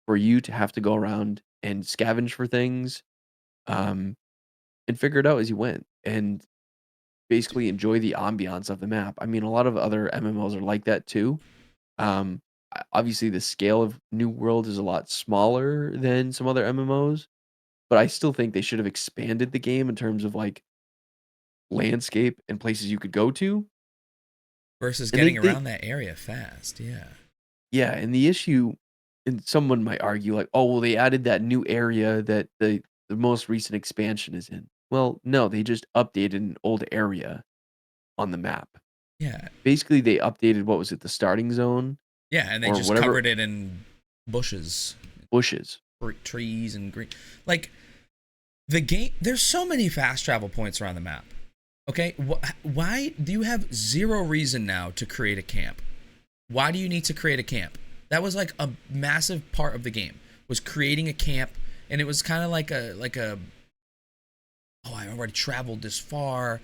for you to have to go around and scavenge for things, um, and figure it out as you went, and basically enjoy the ambiance of the map. I mean, a lot of other MMOs are like that too. Obviously, the scale of New World is a lot smaller than some other MMOs, but I still think they should have expanded the game in terms of like landscape and places you could go to. versus And getting around that area fast. Yeah. yeah, and the issue, and someone might argue like, oh, well, they added that new area that the most recent expansion is in. Well, no, they just updated an old area on the map. Yeah. Basically, they updated, what was it, the starting zone Yeah, and they or just whatever, covered it in bushes, bushes. trees, and green. Like the game, there's so many fast travel points around the map. Okay, why do you have zero reason now to create a camp? Why do you need to create a camp? That was like a massive part of the game, was creating a camp, and it was kind of like a oh, I've already traveled this far.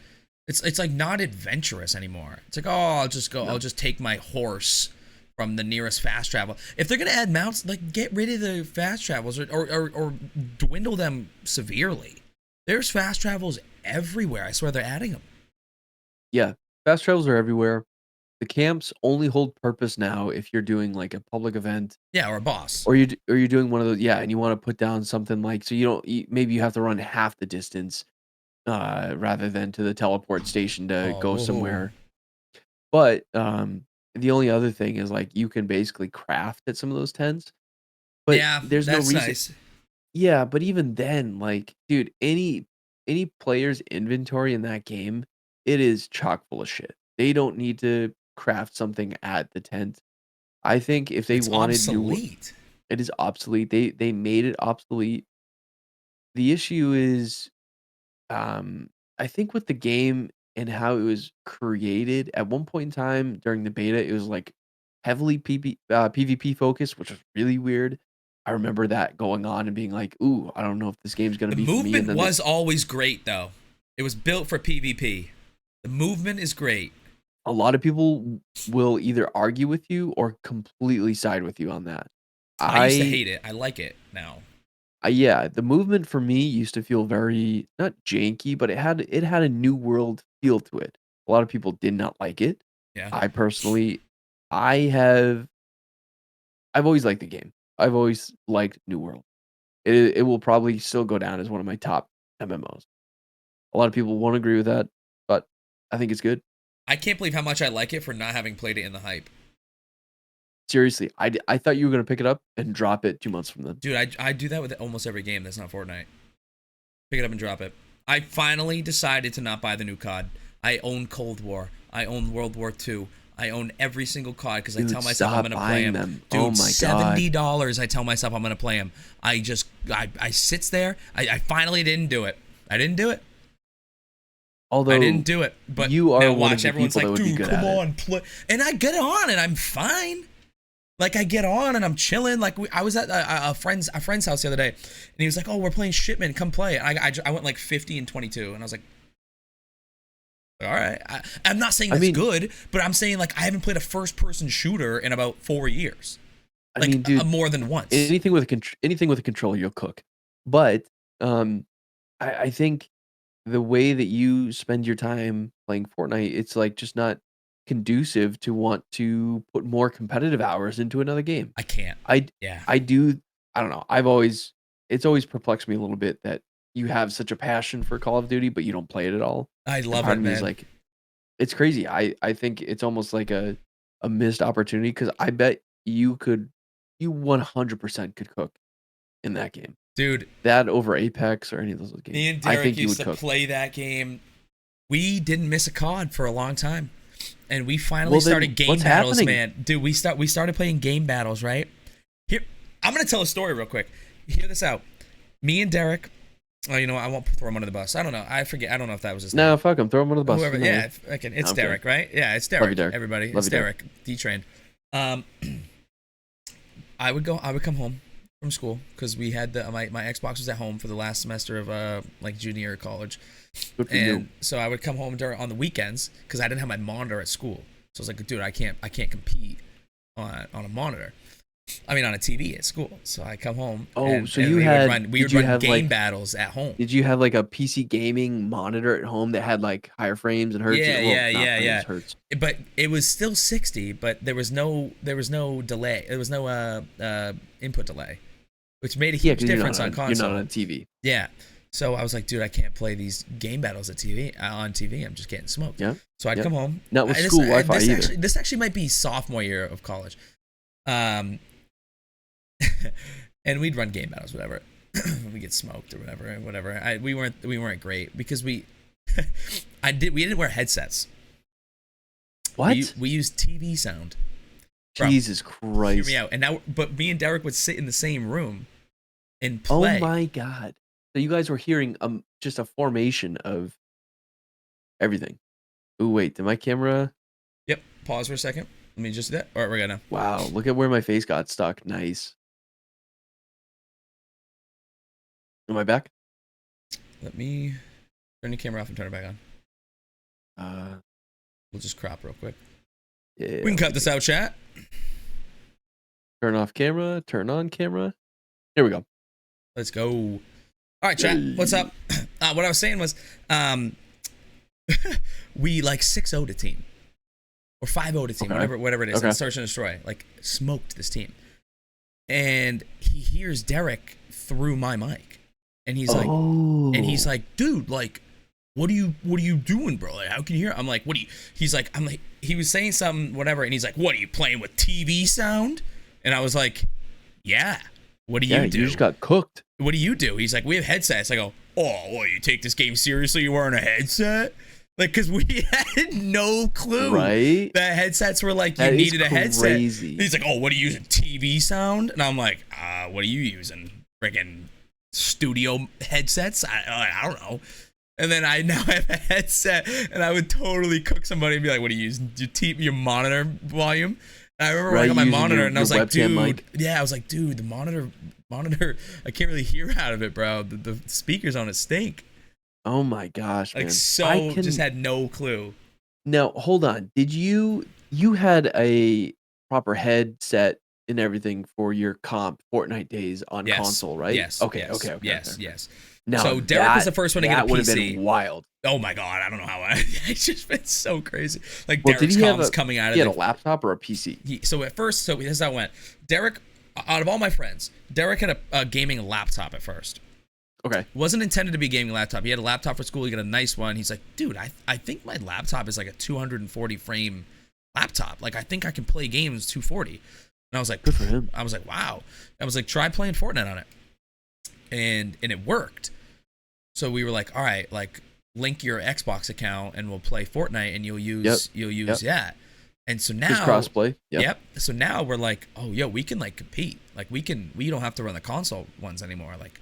It's like not adventurous anymore. It's like, oh, I'll just go. No. I'll just take my horse from the nearest fast travel. If they're gonna add mounts, like get rid of the fast travels or dwindle them severely. There's fast travels everywhere. I swear they're adding them. Yeah, fast travels are everywhere. The camps only hold purpose now if you're doing like a public event, Yeah, or a boss. or you're doing one of those, yeah, and you want to put down something like, so you don't, maybe you have to run half the distance rather than to the teleport station to Oh, go whoa. somewhere. But the only other thing is like you can basically craft at some of those tents, but Yeah, there's no that's reason. nice. Yeah, but even then, like, dude, any player's inventory in that game, it is chock full of shit. They don't need to craft something at the tent. I think if they It's wanted new, obsolete. it is obsolete. They made it obsolete. The issue is, um, I think with the game and how it was created, at one point in time during the beta, it was like heavily PvP focused, which was really weird. I remember that going on and being like, "Ooh, I don't know if this game's gonna The be for me." And movement then was always great, though. It was built for PvP. The movement is great. a lot of people will either argue with you or completely side with you on that. I used to I hate it. I like it now. Yeah, the movement for me used to feel very not janky, but it had a new world feel to it. A lot of people did not like it. Yeah. I personally, I have I've always liked the game. I've always liked New World. It will probably still go down as one of my top MMOs. A lot of people won't agree with that, but I think it's good. I can't believe how much I like it for not having played it in the hype. Seriously, I thought you were gonna pick it up and drop it 2 months from then. Dude, I do that with almost every game that's not Fortnite. Pick it up and drop it. I finally decided to not buy the new COD. I own Cold War. I own World War II. I own every single COD because I Dude, tell myself I'm stop gonna play buying them. them. Dude, Oh my God. $70. I tell myself I'm gonna play them. I sits there. I finally didn't do it. I didn't do it. Although I didn't do it. But you are now one of watch. the Everyone's people like, that would be dude, good come at it. on, play. And I get on and I'm fine. Like I get on and I'm chilling. Like I was at a friend's house the other day, and he was like, "Oh, we're playing Shipment. Come play." And I went like 50 and 22, and I was like, "All right." I'm not saying that's good, but I'm saying like I haven't played a first-person shooter in about 4 years. I mean, dude, More than once. anything with a controller, you'll cook. But I think the way that you spend your time playing Fortnite, it's like just not conducive to want to put more competitive hours into another game. I can't. I Yeah. I do. I don't know. It's always perplexed me a little bit that you have such a passion for Call of Duty, but you don't play it at all. I And love part it, of me is man. like, it's crazy. I think it's almost like a missed opportunity because I bet you 100% could cook in that game. Dude, That over Apex or any of those games. me and I Derek think you used would to cook. play that game. We didn't miss a COD for a long time. And we finally Well, then started game what's battles, happening? man. Dude, we started playing game battles, right? Here, I'm gonna tell a story real quick. Hear this out. Me and Derek. Oh, you know what? I won't throw him under the bus. I don't know. I forget. I don't know if that was his name. No, fuck him. Throw him under the bus. Whoever. No. Yeah, it's I'm Derek, kidding. right? Yeah, it's Love Derek. you, Derek. Everybody, Love it's you, Derek. Derek. D-Train. I would come home from school because we had my Xbox was at home for the last semester of like junior year of college, Good for you. and so I would come home on the weekends because I didn't have my monitor at school. So I was like, dude, I can't compete on a monitor. I mean, on a TV at school. So I come home. Oh, and, so and you we had- would run, we did would you run have, game like- battles at home. Did you have like a PC gaming monitor at home that had like higher frames and hertz? Yeah, Well, yeah, not yeah, frames, yeah. Hertz. But it was still 60, but there was no delay. There was no input delay, which made a Yeah, huge 'cause difference on you're console. not on TV. Yeah. So I was like, dude, I can't play these game battles on TV. I'm just getting smoked. Yeah. So I'd come home. Not with school Wi-Fi either. This actually might be sophomore year of college. And we'd run game battles, whatever. We get smoked or whatever. We weren't great because we didn't wear headsets. What? We used TV sound. Jesus Christ. Hear me out. But me and Derek would sit in the same room and play. Oh my God. So you guys were hearing just a formation of everything. Oh wait, did my camera? Yep. Pause for a second. Let me just do that. All right, we're gonna. Wow, look at where my face got stuck. Nice. Am I back? Let me turn the camera off and turn it back on. We'll just crop real quick. Yeah. We can cut this out, chat. Turn off camera. Turn on camera. Here we go. Let's go. All right, chat. What's up? What I was saying was, we like 6-0'd a team, or 5-0'd a team, whatever it is. Like Search and Destroy, like smoked this team, and he hears Derek through my mic, and he's like, dude, like, what are you doing, bro? Like, how can you hear? I'm like, he was saying something, whatever, and he's like, what are you playing with TV sound? And I was like, yeah. What do you do? You just got cooked. What do you do? He's like, we have headsets. I go, oh, what, you take this game seriously? You wearing a headset? Like, because we had no clue. Right? That headsets were like, you needed a headset. He's like, oh, what are you using? TV sound? And I'm like, what are you using? Friggin' studio headsets? I don't know. And then I now have a headset, and I would totally cook somebody and be like, what do you use? Your monitor volume? And I remember I got my monitor, and I was like, dude, I was like, dude, the monitor, I can't really hear out of it, bro. The speakers on it stink. Oh my gosh, man. Just had no clue. Now, hold on. Did you had a proper headset and everything for your Fortnite days on console, right? Yes. Okay. Yes. Now, so Derek was the first one to get a PC. That would have been wild. Oh my God, I don't know how it's just been so crazy. Like, Derek's comms coming out of it. He had a laptop or a PC? So at first, this is how it went. Derek, out of all my friends, Derek had a gaming laptop at first. Okay. Wasn't intended to be a gaming laptop. He had a laptop for school. He got a nice one. He's like, dude, I think my laptop is like a 240 frame laptop. Like, I think I can play games 240. And I was like, good for him. I was like, wow. I was like, try playing Fortnite on it. And it worked. So we were like, all right, like, link your Xbox account and we'll play Fortnite and you'll use that. And so now crossplay. Yep. So now we're like, oh, yo, we can like compete. Like, we don't have to run the console ones anymore. Like,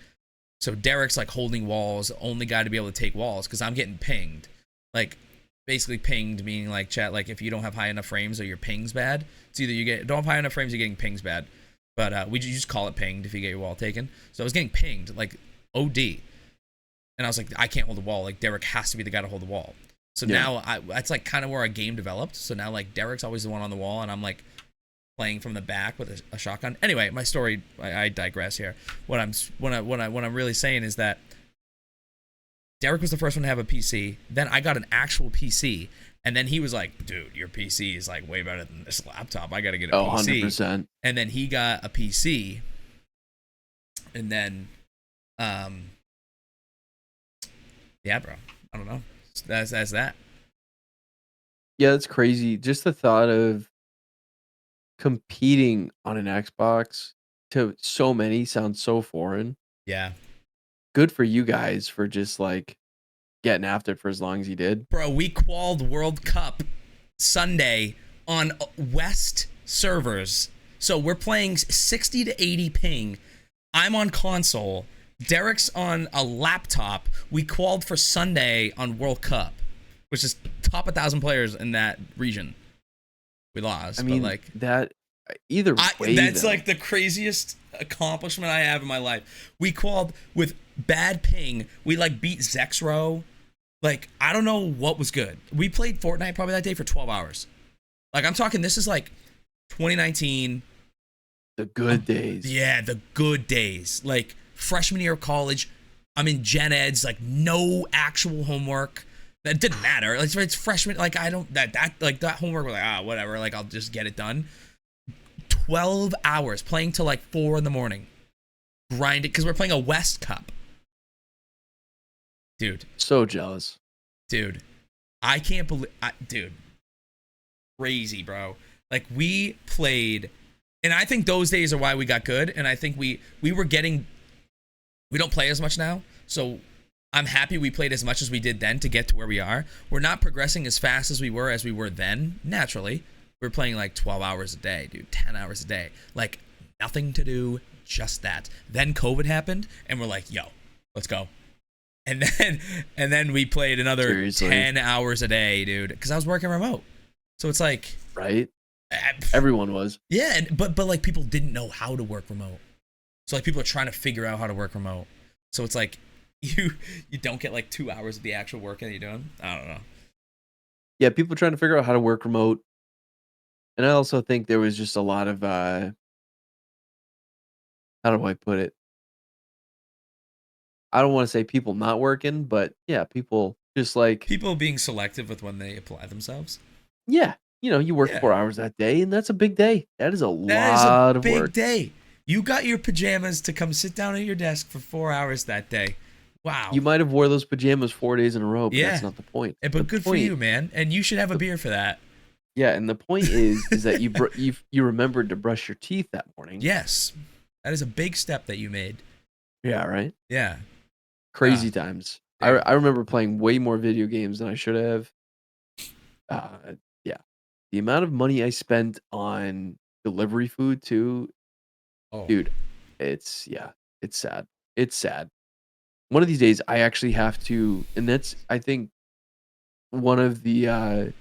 so Derek's like holding walls, the only guy to be able to take walls, because I'm getting pinged. Like, basically pinged meaning like, chat, like, if you don't have high enough frames or your ping's bad, it's either you don't have high enough frames, you're getting ping's bad. But we just call it pinged if you get your wall taken. So I was getting pinged, like, OD. And I was like, I can't hold the wall. Like, Derek has to be the guy to hold the wall. So now that's like kind of where our game developed. So now, like, Derek's always the one on the wall, and I'm like playing from the back with a shotgun. Anyway, my story, I digress here. What I'm really saying is that Derek was the first one to have a PC. Then I got an actual PC, and then he was like, dude, your PC is like way better than this laptop. I got to get a PC. 100%. And then he got a PC, and then yeah, bro. I don't know. That's that. Yeah, that's crazy. Just the thought of competing on an Xbox to so many sounds so foreign. Yeah. Good for you guys for just like getting after it for as long as you did. Bro, we qualled World Cup Sunday on West servers. So we're playing 60 to 80 ping. I'm on console. Derek's on a laptop. We qualified for Sunday on World Cup, which is top 1,000 players in that region. We lost. I mean, but like that either way. That's like the craziest accomplishment I have in my life. We qualified with bad ping. We like beat Zexro. Like, I don't know what was good. We played Fortnite probably that day for 12 hours. Like, I'm talking, this is like 2019. The good days. Yeah, the good days. Like, freshman year of college, I'm in gen eds, like no actual homework. That didn't matter. It's freshman, like I don't that homework was like, whatever, like I'll just get it done. 12 hours playing till like 4 a.m. grinding, because we're playing a West Cup. dude, So jealous. dude, I can't believe, dude, crazy, bro. Like we played, and I think those days are why we got good. And I think we were getting, we don't play as much now, so I'm happy we played as much as we did then to get to where we are. We're not progressing as fast as we were then. Naturally, we're playing like 12 hours a day, dude, 10 hours a day, like nothing to do, just that. Then COVID happened, and we're like, yo, let's go. And then we played another Seriously. 10 hours a day, dude, because I was working remote. So it's like, Right? Everyone was. yeah, but like people didn't know how to work remote. So like people are trying to figure out how to work remote. So it's like you don't get like 2 hours of the actual work that you're doing. I don't know. Yeah, people trying to figure out how to work remote. And I also think there was just a lot of how do I put it? I don't want to say people not working, but yeah, people just like, People being selective with when they apply themselves. yeah, you work Yeah. 4 hours that day, and that's a big day. That is a That is a lot of big work. day. You got your pajamas to come sit down at your desk for 4 hours that day. You Wow. might have wore those pajamas 4 days in a row, but that's Yeah. not the point. The But good for point, you, man. And you should have a beer for that. yeah, and the point is that you remembered to brush your teeth that morning. Yes. That is a big step that you made. Yeah, right. Yeah. Crazy times. Dude. I remember playing way more video games than I should have. Yeah, the amount of money I spent on delivery food too, Oh. dude. It's sad. It's sad. One of these days, I actually have to, and that's I think one of the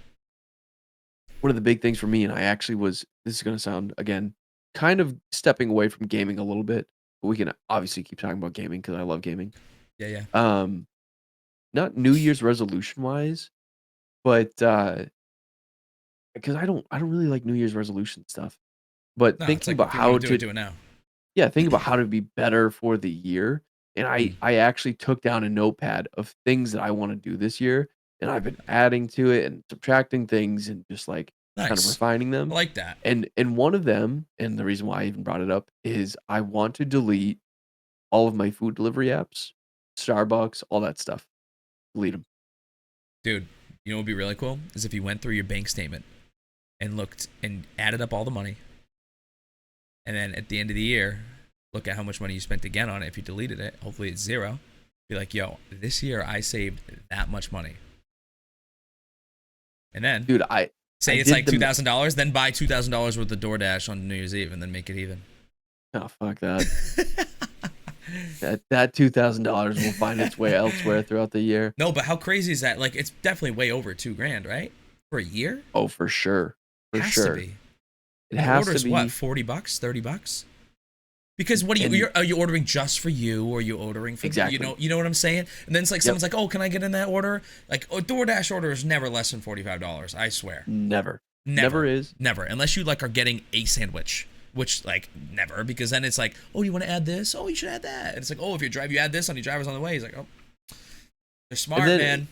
one of the big things for me. And I actually was. This is gonna sound again kind of stepping away from gaming a little bit, but we can obviously keep talking about gaming because I love gaming. Yeah, yeah. Um, Not New Year's resolution wise, but because I don't really like New Year's resolution stuff. But No, it's thinking like about if you want how to to, do it now. yeah, think about how to be better for the year. And Mm. I actually took down a notepad of things that I want to do this year, and I've been adding to it and subtracting things and just like kind of Nice. refining I them. like that. And one of them, and the reason why I even brought it up is I want to delete all of my food delivery apps, Starbucks, all that stuff. Delete them. Dude, you know what would be really cool? Is if you went through your bank statement and looked and added up all the money. And then at the end of the year, look at how much money you spent again on it. If you deleted it, hopefully it's zero. Be like, yo, this year I saved that much money. And then Dude, say I it's did like the $2,000, then buy $2,000 worth of DoorDash on New Year's Eve and then make it even. oh fuck that. That $2,000 will find its way elsewhere throughout the year. No, but how crazy is that? Like, it's definitely way over 2 grand, right? For a year? Oh, for sure. For Has sure. to be. It And the has order to is what, be. 40 bucks, 30 bucks? Because what And are you ordering just for you, or are you ordering for exactly. you know what I'm saying? And then it's like Yep. someone's like, "Oh, can I get in that order?" Like, a DoorDash order is never less than $45, I swear. Never. Never. Never is. Never. Unless you like are getting a sandwich, which like never, because then it's like, "Oh, you want to add this? Oh, you should add that." And it's like, "Oh, if you add this on your driver's on the way." He's like, "Oh, they're smart, And then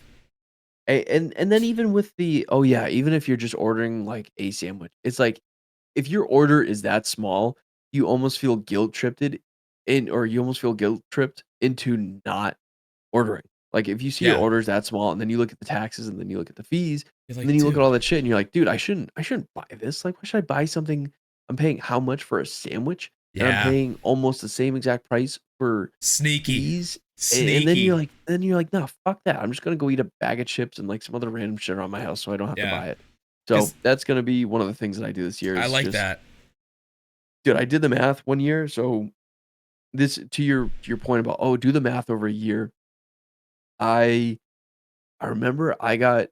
man." and then even with the oh yeah, even if you're just ordering like a sandwich, it's like if your order is that small, you almost feel guilt tripped in or you almost feel guilt tripped into not ordering. Like, if you see your Yeah. orders that small and then you look at the taxes and then you look at the fees You're and like, then you look at all "Dude, that shit and you're like, "Dude, I shouldn't buy this. Like, why should I buy something I'm paying how much for a sandwich and I'm yeah. paying almost the same exact price for Sneaky. fees?" And Sneaky." then you're like, "No, fuck that. I'm just gonna go eat a bag of chips and, like, some other random shit around my house so I don't have to Yeah. buy it." So, Cuz that's gonna be one of the things that I do this year I is like just that. dude, I did the math one year, so this to your point about, "Oh, do the math over a year." I I remember I got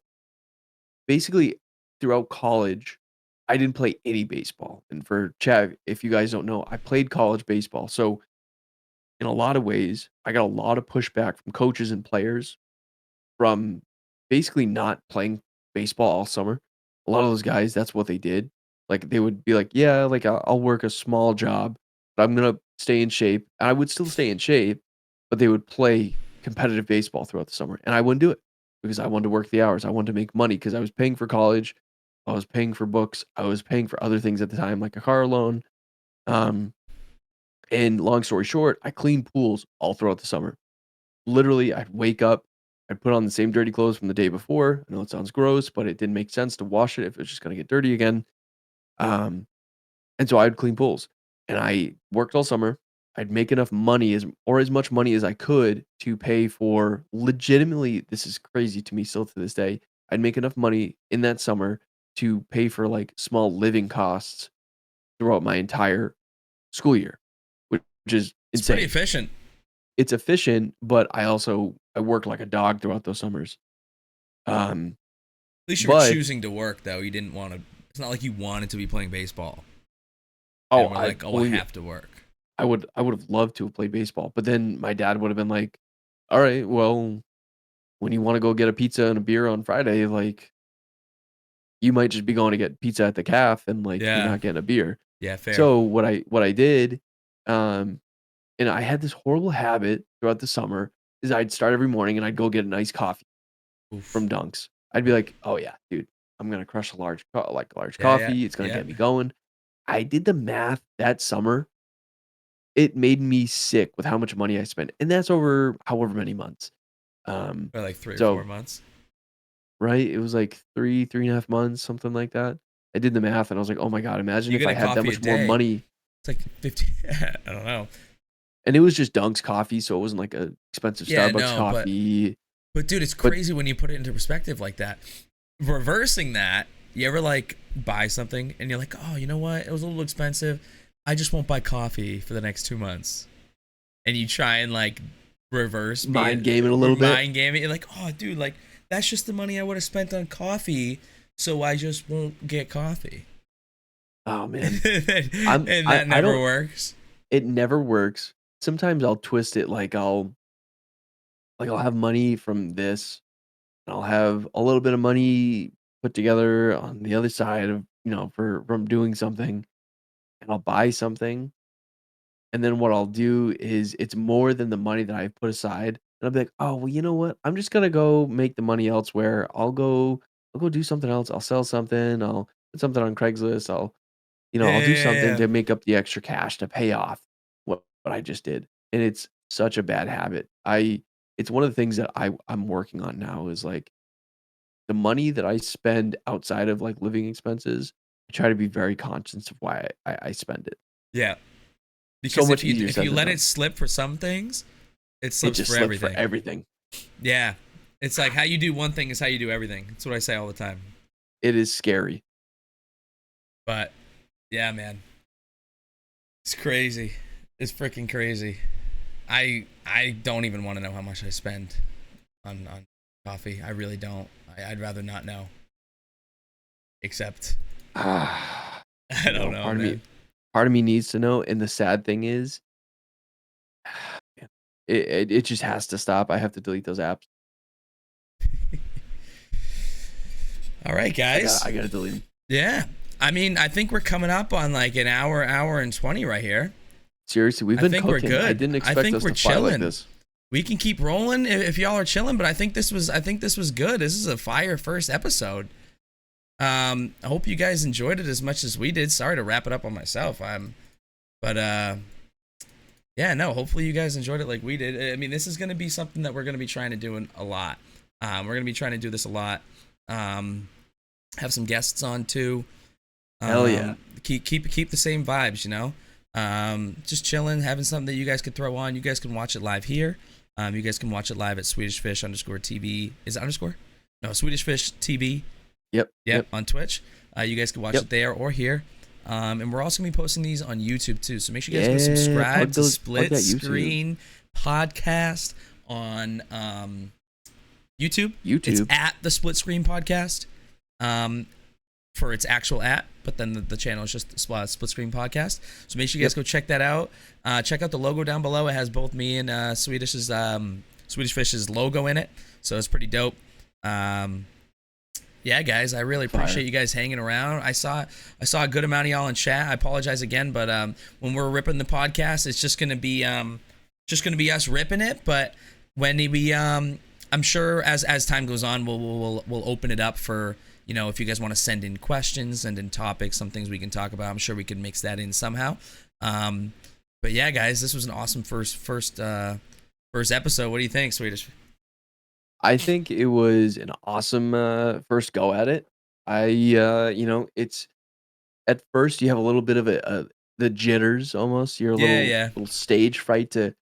basically throughout college, I didn't play any baseball. And for Chad, if you guys don't know, I played college baseball. So in a lot of ways, I got a lot of pushback from coaches and players from basically not playing baseball all summer. A lot of those guys, that's what they did. Like they would be like, "Yeah, like I'll work a small job, but I'm gonna stay in shape." And I would still stay in shape, but they would play competitive baseball throughout the summer, and I wouldn't do it because I wanted to work the hours. I wanted to make money because I was paying for college, I was paying for books, I was paying for other things at the time, like a car loan. Um, and long story short, I cleaned pools all throughout the summer. Literally, I'd wake up. I'd put on the same dirty clothes from the day before. I know it sounds gross, but it didn't make sense to wash it if it's just gonna get dirty again. Um, and so I'd clean pools, and I worked all summer. I'd make enough money as much money as I could to pay for legitimately, this is crazy to me still to this day. I'd make enough money in that summer to pay for like small living costs throughout my entire school year, which is It's pretty insane. efficient. It's efficient, but I worked like a dog throughout those summers. Um, At least you were but choosing to work, though. You didn't want to. It's not like you wanted to be playing baseball oh, and we're like, oh, I believe me, have to work. I would have loved to have played baseball, but then my dad would have been like, "All right, well, when you want to go get a pizza and a beer on Friday, like you might just be going to get pizza at the calf and like you're Yeah. not getting a beer." Yeah, fair. So what I did, um, and I had this horrible habit throughout the summer is I'd start every morning and I'd go get a nice coffee Oof. from Dunks. I'd be like, "Oh yeah, dude, I'm gonna crush a large Yeah, yeah, coffee. It's gonna yeah. get me going." I did the math that summer. It made me sick with how much money I spent, and that's over however many months. Um, For like 3 or 4 so months. right, it was like 3.5 months, something like that. I did the math and I was like, "Oh my god, imagine You if get I a had that coffee a much more day. money." It's like 50. I don't know. And it was just Dunk's coffee, so it wasn't like a expensive Yeah, Starbucks no, coffee. but dude, it's But crazy when you put it into perspective like that. Reversing that, you ever like buy something and you're like, oh, you know what? It was a little expensive. I just won't buy coffee for the next 2 months. And you try and like reverse mind being gaming a little bit. mind gaming. You're like, oh, dude, like that's just the money I would have spent on coffee, so I just won't get coffee. Oh man. And that I never don't works. it never works. Sometimes I'll twist it like I'll have money from this, and I'll have a little bit of money put together on the other side of, for from doing something, and I'll buy something. And then what I'll do is it's more than the money that I put aside, and I'll be like, "Oh, well, you know what? I'm just gonna go make the money elsewhere. I'll go do something else. I'll sell something. I'll put something on Craigslist. Yeah, I'll do yeah, something yeah. to make up the extra cash to pay off what I just did." And it's such a bad habit. It's one of the things that I'm working on now is like the money that I spend outside of like living expenses, I try to be very conscious of why I spend it. Yeah. So Because much easier if said you than let it done. slip for some things, it It slips just for slips for everything. everything. Yeah. It's like how you do one thing is how you do everything. That's what I say all the time. It is scary. But yeah, man. It's crazy. It's freaking crazy. I don't even want to know how much I spend on coffee. I really don't. I'd rather not know. Except Ah, I don't know, man. part of me needs to know, and the sad thing is, man, it just has to stop. I have to delete those apps. All right, guys. I gotta delete them. Yeah. I mean, I think we're coming up on like an hour and 20 right here. Seriously, we've I been think we're cooking. I good. didn't I expect think us we're to fly like chilling. this. We can keep rolling if y'all are chilling, but I think this was good. This is a fire first episode. I hope you guys enjoyed it as much as we did. Sorry to wrap it up on myself. But yeah, no. Hopefully you guys enjoyed it like we did. I mean, this is gonna be something that we're gonna be trying to do a lot. We're gonna be trying to do this a lot. Have some guests on too. Hell yeah. Keep the same vibes, you know. Just chilling, having something that you guys could throw on. You guys can watch it live here. You guys can watch it live at Swedishfish_TV. Is it underscore? No, Swedishfish TV. Yep. On Twitch. You guys can watch it there or here. And we're also gonna be posting these on YouTube too. So make sure you guys go subscribe to Split Screen Podcast on YouTube. It's at the Split Screen Podcast. For its actual app, but then the channel is just Split Screen Podcast. So make sure you guys go check that out. Check out the logo down below. It has both me and Swedish Fish's logo in it, so it's pretty dope. Yeah, guys, I really appreciate you guys hanging around. I saw a good amount of y'all in chat. I apologize again, but when we're ripping the podcast, it's just gonna be us ripping it. But when we I'm sure as time goes on, we'll open it up for. You know, if you guys want to send in questions, send in topics, some things we can talk about, I'm sure we can mix that in somehow. But yeah, guys, this was an awesome first episode. What do you think, Swedish? I think it was an awesome, first go at it. It's at first, you have a little bit of the jitters almost, you're a Yeah, little yeah. little stage fright to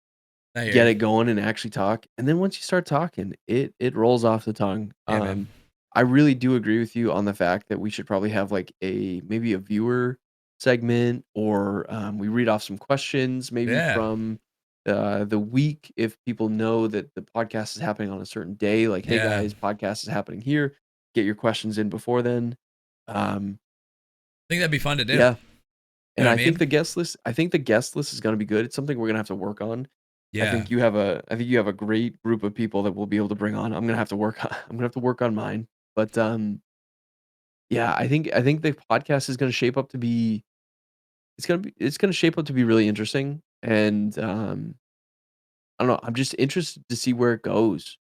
I hear get you. it going and actually talk, and then once you start talking, it rolls off the tongue. Yeah, man. I really do agree with you on the fact that we should probably have, like, maybe a viewer segment or, we read off some questions maybe Yeah, from, the week if people know that the podcast is happening on a certain day, like, "Hey, yeah. guys, podcast is happening here. Get your questions in before then." Um, I think that'd be fun to do. You yeah, know and what I I think mean? the guest list is gonna be good. It's something we're gonna have to work on. Yeah, I think you have a great group of people that we'll be able to bring on. I'm gonna have to work on I'm gonna have to work on mine. But, yeah, I think the podcast is gonna shape up to be it's gonna shape up to be really interesting, and, I don't know, I'm just interested to see where it goes,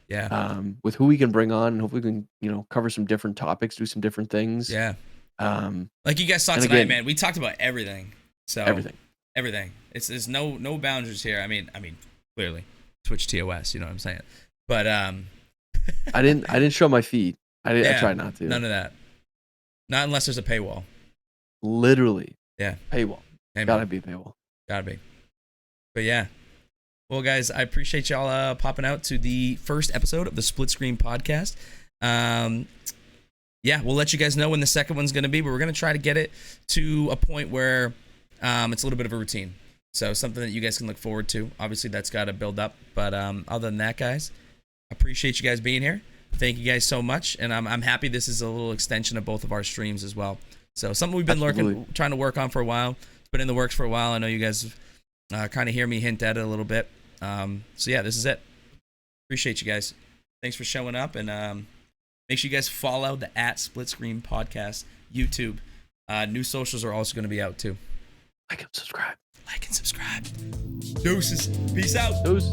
yeah, with who we can bring on, and hopefully we can, cover some different topics, do some different things, yeah. um, Like you guys saw and tonight, again, man. We talked about everything. So everything. everything. It's there's no boundaries here. I mean, clearly, Twitch TOS. You know what I'm saying? But I didn't show my feet. I yeah, tried not to. none of that. Not unless there's a paywall. Literally, Yeah, paywall. amen. Gotta be a paywall. Gotta be. But yeah. Well, guys, I appreciate y'all popping out to the first episode of the Split Screen Podcast. Yeah, we'll let you guys know when the second one's going to be, but we're going to try to get it to a point where it's a little bit of a routine. So something that you guys can look forward to. Obviously, that's got to build up. But other than that, guys, appreciate you guys being here. Thank you guys so much. And I'm happy this is a little extension of both of our streams as well. So something we've been Absolutely. trying to work on for a while. It's been in the works for a while. I know you guys kind of hear me hint at it a little bit. So yeah, this is it. Appreciate you guys. Thanks for showing up, and make sure you guys follow the @Split Screen Podcast YouTube. New socials are also going to be out too. Like and subscribe. Like and subscribe. Deuces. Peace out. Those